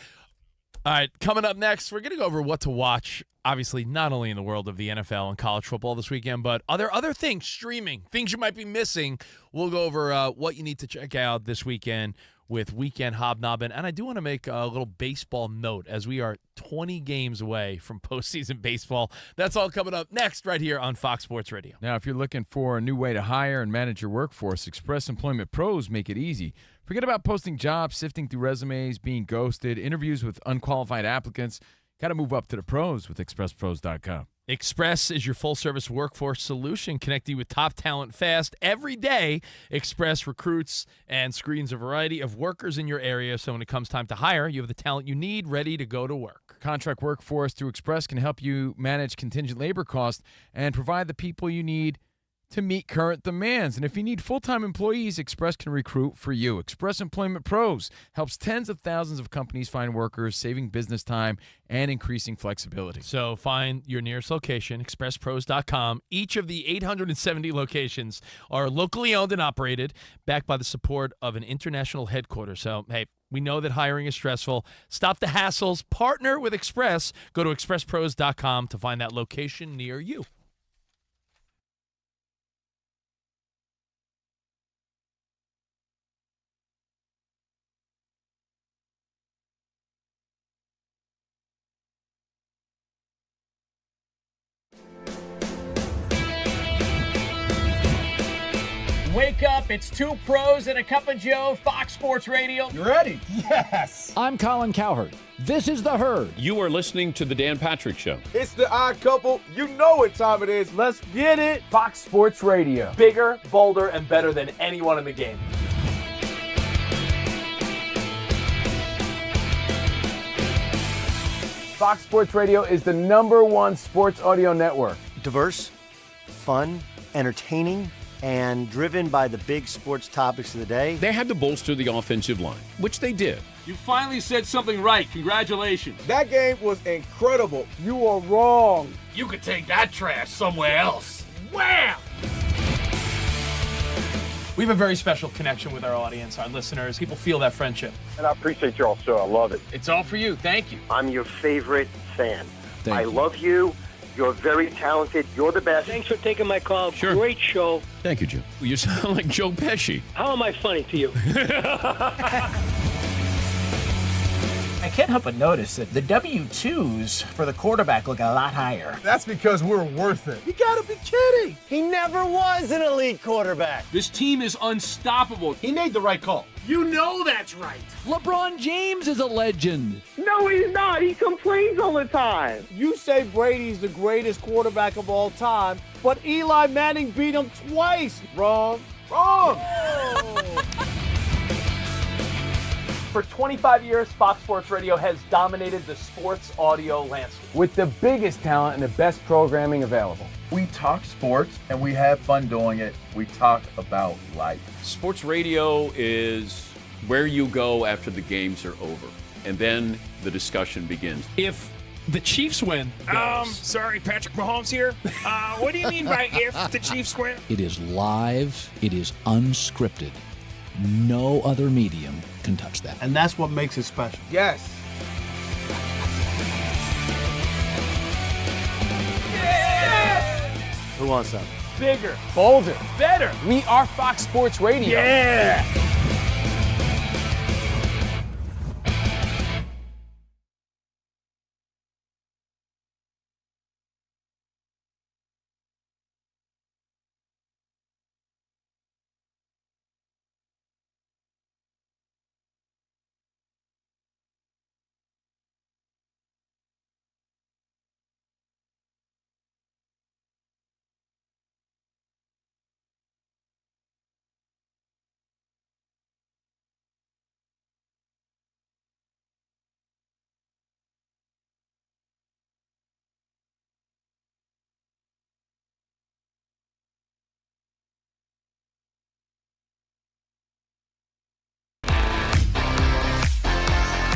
All right, coming up next, we're going to go over what to watch, obviously not only in the world of the NFL and college football this weekend, but other things, streaming, things you might be missing. We'll go over what you need to check out this weekend with Weekend Hobnobbing. And I do want to make a little baseball note as we are 20 games away from postseason baseball. That's all coming up next right here on Fox Sports Radio. Now, if you're looking for a new way to hire and manage your workforce, Express Employment Pros make it easy. Forget about posting jobs, sifting through resumes, being ghosted, interviews with unqualified applicants. Got to move up to the pros with ExpressPros.com. Express is your full-service workforce solution, connecting with top talent fast. Every day, Express recruits and screens a variety of workers in your area, so when it comes time to hire, you have the talent you need ready to go to work. Contract workforce through Express can help you manage contingent labor costs and provide the people you need to meet current demands. And if you need full-time employees, Express can recruit for you. Express Employment Pros helps tens of thousands of companies find workers, saving business time and increasing flexibility. So find your nearest location, expresspros.com. Each of the 870 locations are locally owned and operated, backed by the support of an international headquarters. So, hey, we know that hiring is stressful. Stop the hassles. Partner with Express. Go to expresspros.com to find that location near you. Wake up, it's two pros and a cup of Joe, Fox Sports Radio. You ready? Yes. I'm Colin Cowherd. This is The Herd. You are listening to The Dan Patrick Show. It's the odd couple. You know what time it is. Let's get it. Fox Sports Radio. Bigger, bolder, and better than anyone in the game. Fox Sports Radio is the #1 sports audio network. Diverse, fun, entertaining, and driven by the big sports topics of the day. They had to bolster the offensive line, which they did. You finally said something right. Congratulations. That game was incredible. You are wrong. You could take that trash somewhere else. Wham! We have a very special connection with our audience, our listeners. People feel that friendship. And I appreciate y'all so. I love it. It's all for you. Thank you. I'm your favorite fan. Thank I you. love you. You're very talented. You're the best. Thanks for taking my call. Sure. Great show. Thank you, Joe. You sound like Joe Pesci. How am I funny to you? I can't help but notice that the W-2s for the quarterback look a lot higher. That's because we're worth it. You gotta be kidding. He never was an elite quarterback. This team is unstoppable. He made the right call. You know that's right. LeBron James is a legend. No, he's not. He complains all the time. You say Brady's the greatest quarterback of all time, but Eli Manning beat him twice. Wrong. Wrong. For 25 years, Fox Sports Radio has dominated the sports audio landscape with the biggest talent and the best programming available. We talk sports and we have fun doing it. We talk about life. Sports radio is where you go after the games are over, and then the discussion begins. If the Chiefs win. Sorry, Patrick Mahomes here. What do you mean by if the Chiefs win? It is live. It is unscripted. No other medium can touch that. And that's what makes it special. Yes. Who wants some? bigger, bolder, better. We are Fox Sports Radio. Yeah!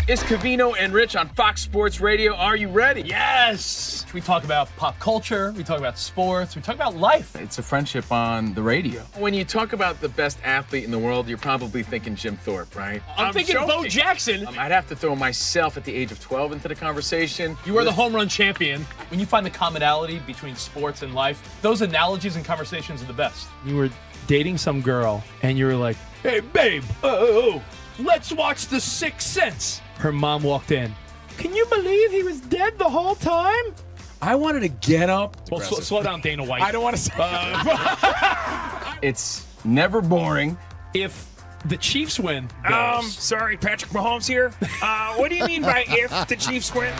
It's Covino and Rich on Fox Sports Radio. Are you ready? Yes! We talk about pop culture, we talk about sports, we talk about life. It's a friendship on the radio. When you talk about the best athlete in the world, you're probably thinking Jim Thorpe, right? I'm thinking Bo Jackson. I'd have to throw myself at the age of 12 into the conversation. You are the home run champion. When you find the commonality between sports and life, those analogies and conversations are the best. You were dating some girl, and you were like, Hey, babe, let's watch The Sixth Sense. her mom walked in. Can you believe he was dead the whole time? I wanted to get up. Well, slow down, Dana White. I don't want to say. It's never boring. If the Chiefs win, goes. sorry, Patrick Mahomes here. What do you mean by if the Chiefs win?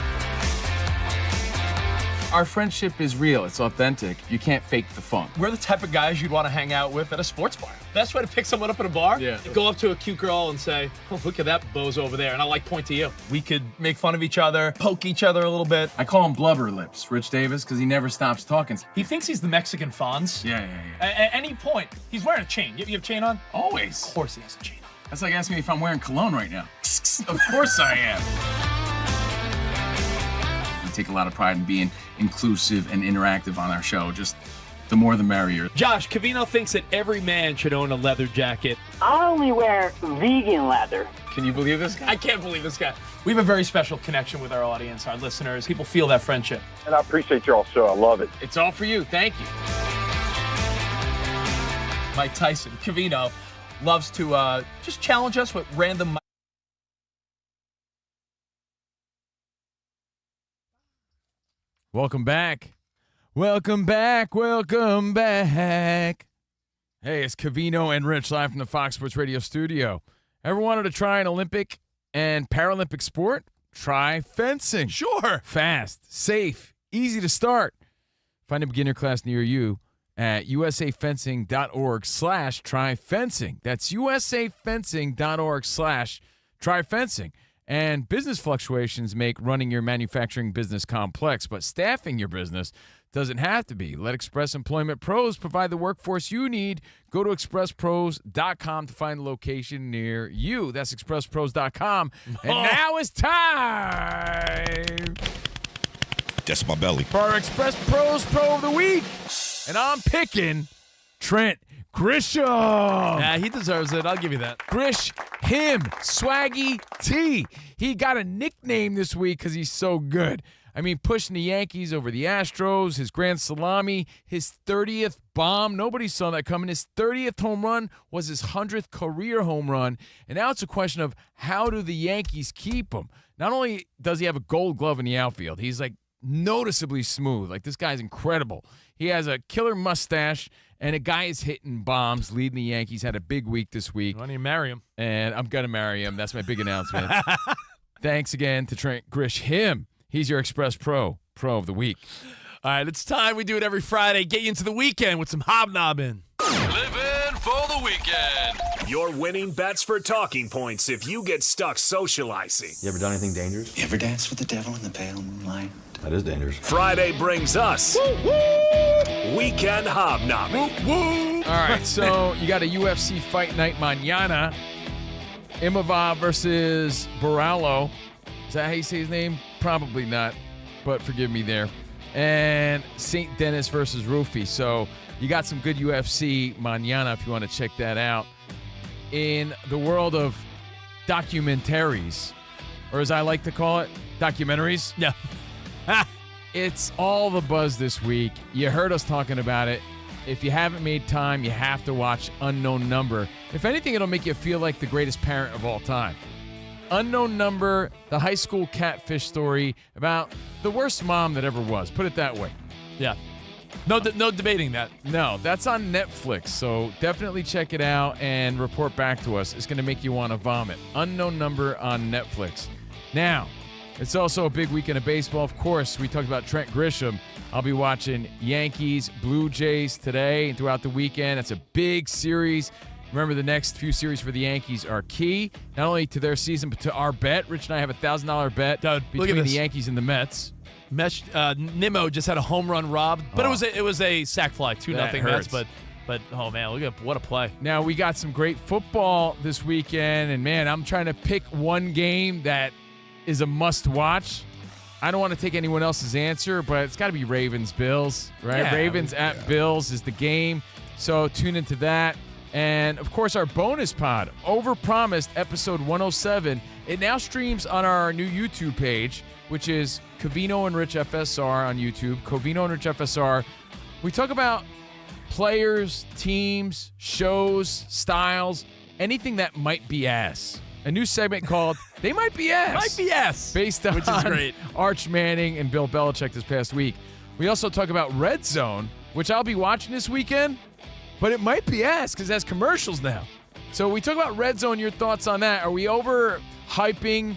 Our friendship is real. It's authentic. You can't fake the fun. We're the type of guys you'd want to hang out with at a sports bar. Best way to pick someone up at a bar? Yeah. Go up to a cute girl and say, oh, look at that bozo over there. And I point to you. We could make fun of each other, poke each other a little bit. I call him Blubber Lips, Rich Davis, because he never stops talking. He thinks he's the Mexican Fonz. Yeah. At any point, he's wearing a chain. You have a chain on? Always. Of course he has a chain on. That's like asking me if I'm wearing cologne right now. Of course I am. We take a lot of pride in being inclusive and interactive on our show. Just the more the merrier. Josh, Covino thinks that every man should own a leather jacket. I only wear vegan leather. Can you believe this guy? I can't believe this guy. We have a very special connection with our audience, our listeners. People feel that friendship. And I appreciate y'all so. I love it. It's all for you. Thank you. Mike Tyson, Covino, loves to just challenge us with random. Welcome back. Welcome back. Hey, it's Covino and Rich live from the Fox Sports Radio studio. Ever wanted to try an Olympic and Paralympic sport? Try fencing. Sure. Fast, safe, easy to start. Find a beginner class near you at usafencing.org/tryfencing. That's usafencing.org/tryfencing. And business fluctuations make running your manufacturing business complex, but staffing your business doesn't have to be. Let Express Employment Pros provide the workforce you need. Go to expresspros.com to find a location near you. That's expresspros.com. And now it's time. That's my belly. For our Express Pros Pro of the Week. And I'm picking Trent Grisham. Yeah, he deserves it. I'll give you that. Grish, him, Swaggy T. He got a nickname this week because he's so good. I mean, pushing the Yankees over the Astros, his grand salami, his 30th bomb. Nobody saw that coming. His 30th home run was his 100th career home run. And now it's a question of how do the Yankees keep him? Not only does he have a gold glove in the outfield, he's like noticeably smooth. Like, this guy's incredible. He has a killer mustache, and a guy is hitting bombs, leading the Yankees. Had a big week this week. Why don't you marry him? And I'm going to marry him. That's my big announcement. Thanks again to Trent Grish. Him. He's your Express Pro of the Week. All right, it's time. We do it every Friday. Get you into the weekend with some hobnobbing. Living for the weekend. Your winning bets for talking points if you get stuck socializing. You ever done anything dangerous? You ever danced with the devil in the pale moonlight? That is dangerous. Friday brings us Weekend Hobnobbing. All right, so you got a UFC fight night mañana. Imavov versus Borrallo. Is that how you say his name? Probably not, but forgive me there. And St. Dennis versus Rufy. So you got some good UFC mañana if you want to check that out. In the world of documentaries, or as I like to call it, documentaries. Yeah. It's all the buzz this week. You heard us talking about it. if you haven't made time, you have to watch Unknown Number. If anything, it'll make you feel like the greatest parent of all time. Unknown Number, the high school catfish story about the worst mom that ever was. Put it that way. Yeah. No debating that. No, that's on Netflix, so definitely check it out and report back to us. It's going to make you want to vomit. Unknown Number on Netflix. Now, it's also a big weekend of baseball. Of course, we talked about Trent Grisham. I'll be watching Yankees, Blue Jays today and throughout the weekend. It's a big series. Remember, the next few series for the Yankees are key, not only to their season, but to our bet. Rich and I have a $1,000 bet between the Yankees and the Mets. Nimmo just had a home run robbed, but it was a sac fly, 2-0 Mets. But oh man, look at what a play! Now we got some great football this weekend, and man, I'm trying to pick one game that is a must-watch. I don't want to take anyone else's answer, but it's got to be Ravens-Bills, right? Yeah, Ravens at Bills is the game, so tune into that. And, of course, our bonus pod, Overpromised, episode 107. It now streams on our new YouTube page, which is Covino and Rich FSR on YouTube. Covino and Rich FSR. We talk about players, teams, shows, styles, anything that might be ass. A new segment called They Might Be Ass. Might be ass. Based on which is great. Arch Manning and Bill Belichick this past week. We also talk about Red Zone, which I'll be watching this weekend. But it might be ass because it has commercials now. So we talk about Red Zone. Your thoughts on that? Are we overhyping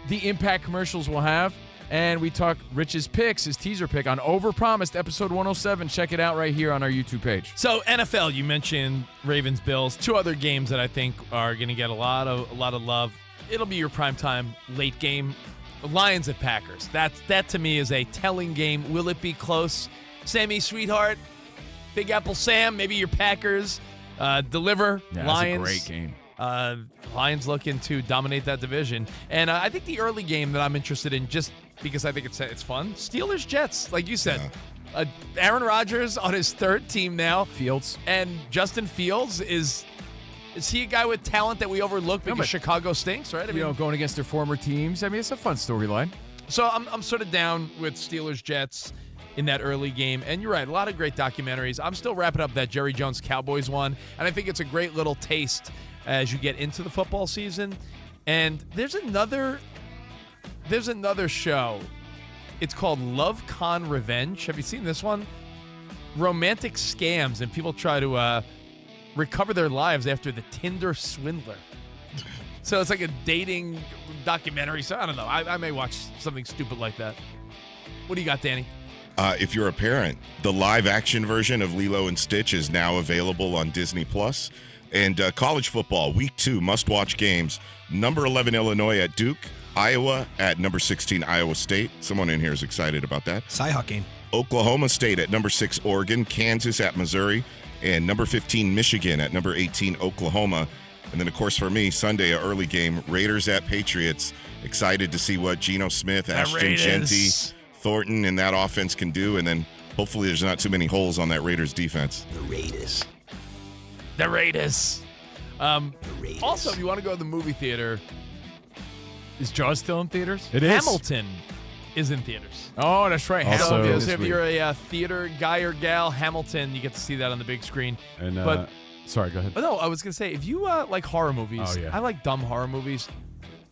the impact commercials will have? And we talk Rich's picks, his teaser pick on Overpromised, episode 107. Check it out right here on our YouTube page. So NFL, you mentioned Ravens, Bills. Two other games that I think are going to get a lot of love. It'll be your primetime late game. Lions at Packers. That to me is a telling game. Will it be close? Sammy, sweetheart. Big Apple Sam, maybe your Packers deliver. Yeah, Lions. that's a great game. Lions looking to dominate that division. And I think the early game that I'm interested in, just because I think it's fun, Steelers-Jets, like you said. Yeah. Aaron Rodgers on his third team now. Fields. And Justin Fields, is he a guy with talent that we overlook because Chicago stinks, right? I mean, going against their former teams. I mean, it's a fun storyline. So I'm sort of down with Steelers-Jets in that early game. And you're right, a lot of great documentaries. I'm still wrapping up that Jerry Jones Cowboys one, and I think it's a great little taste as you get into the football season. And there's another show. It's called Love Con Revenge. Have you seen this one? Romantic scams, and people try to recover their lives after the Tinder swindler. So it's like a dating documentary. So I don't know. I may watch something stupid like that. What do you got, Danny? If you're a parent, the live-action version of Lilo and Stitch is now available on Disney+. And college football, Week 2, must-watch games. Number 11, Illinois at Duke. Iowa at number 16, Iowa State. Someone in here is excited about that. Cyhawk game. Oklahoma State at number 6, Oregon. Kansas at Missouri. And number 15, Michigan at number 18, Oklahoma. And then, of course, for me, Sunday, an early game, Raiders at Patriots. Excited to see what Geno Smith, Ashton Genty, Thornton and that offense can do, and then hopefully there's not too many holes on that Raiders defense. The Raiders. Also, if you want to go to the movie theater, is Jaws still in theaters? It is. Hamilton is in theaters. Oh, that's right. Also, Hamilton. if you're a theater guy or gal, Hamilton, you get to see that on the big screen. And sorry, go ahead. No, I was going to say, if you like horror movies, I like dumb horror movies.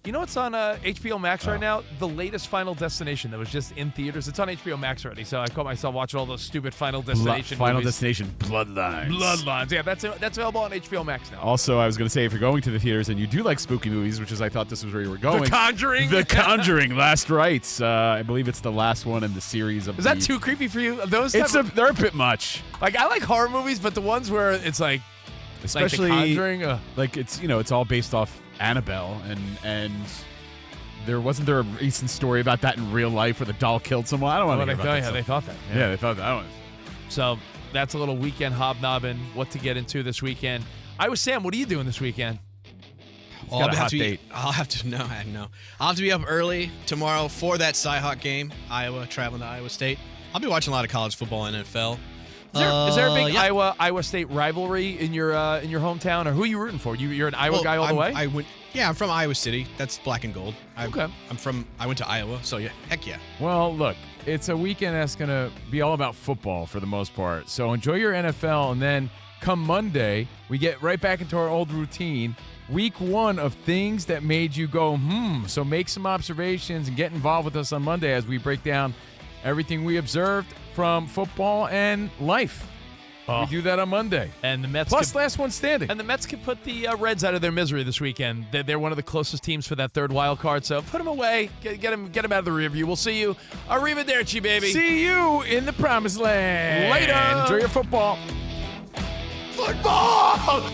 You know what's on HBO Max right now? The latest Final Destination that was just in theaters. It's on HBO Max already, so I caught myself watching all those stupid Final Destination Final movies. Destination Bloodlines. Bloodlines, yeah, that's available on HBO Max now. Also, I was going to say, if you're going to the theaters and you do like spooky movies, which is I thought this was where you were going. The Conjuring? The Conjuring, Last Rites. I believe it's the last one in the series of Is that too creepy for you? They're a bit much. Like, I like horror movies, but the ones where it's like, especially like The Conjuring. Like it's all based off Annabelle, and wasn't there a recent story about that in real life where the doll killed someone? I don't want to hear about that. They thought that. Yeah, they thought that one. So that's a little weekend hobnobbing. What to get into this weekend? Sam, what are you doing this weekend? I'll have to be up early tomorrow for that Cyhawk game. Iowa traveling to Iowa State. I'll be watching a lot of college football and NFL. Is there a big Iowa State rivalry in your hometown, or who are you rooting for? You're an Iowa guy all the way? I'm from Iowa City. That's black and gold. Okay. I went to Iowa, so yeah, heck yeah. Well, look, it's a weekend that's going to be all about football for the most part. So enjoy your NFL, and then come Monday, we get right back into our old routine. Week 1 of things that made you go, So make some observations and get involved with us on Monday as we break down everything we observed from football and life. We do that on Monday. And the Mets plus last one standing. And the Mets can put the Reds out of their misery this weekend. They're one of the closest teams for that third wild card. So put them away. Get them out of the rear view. We'll see you. Arrivederci, baby. See you in the promised land. Later. Enjoy your football. Football!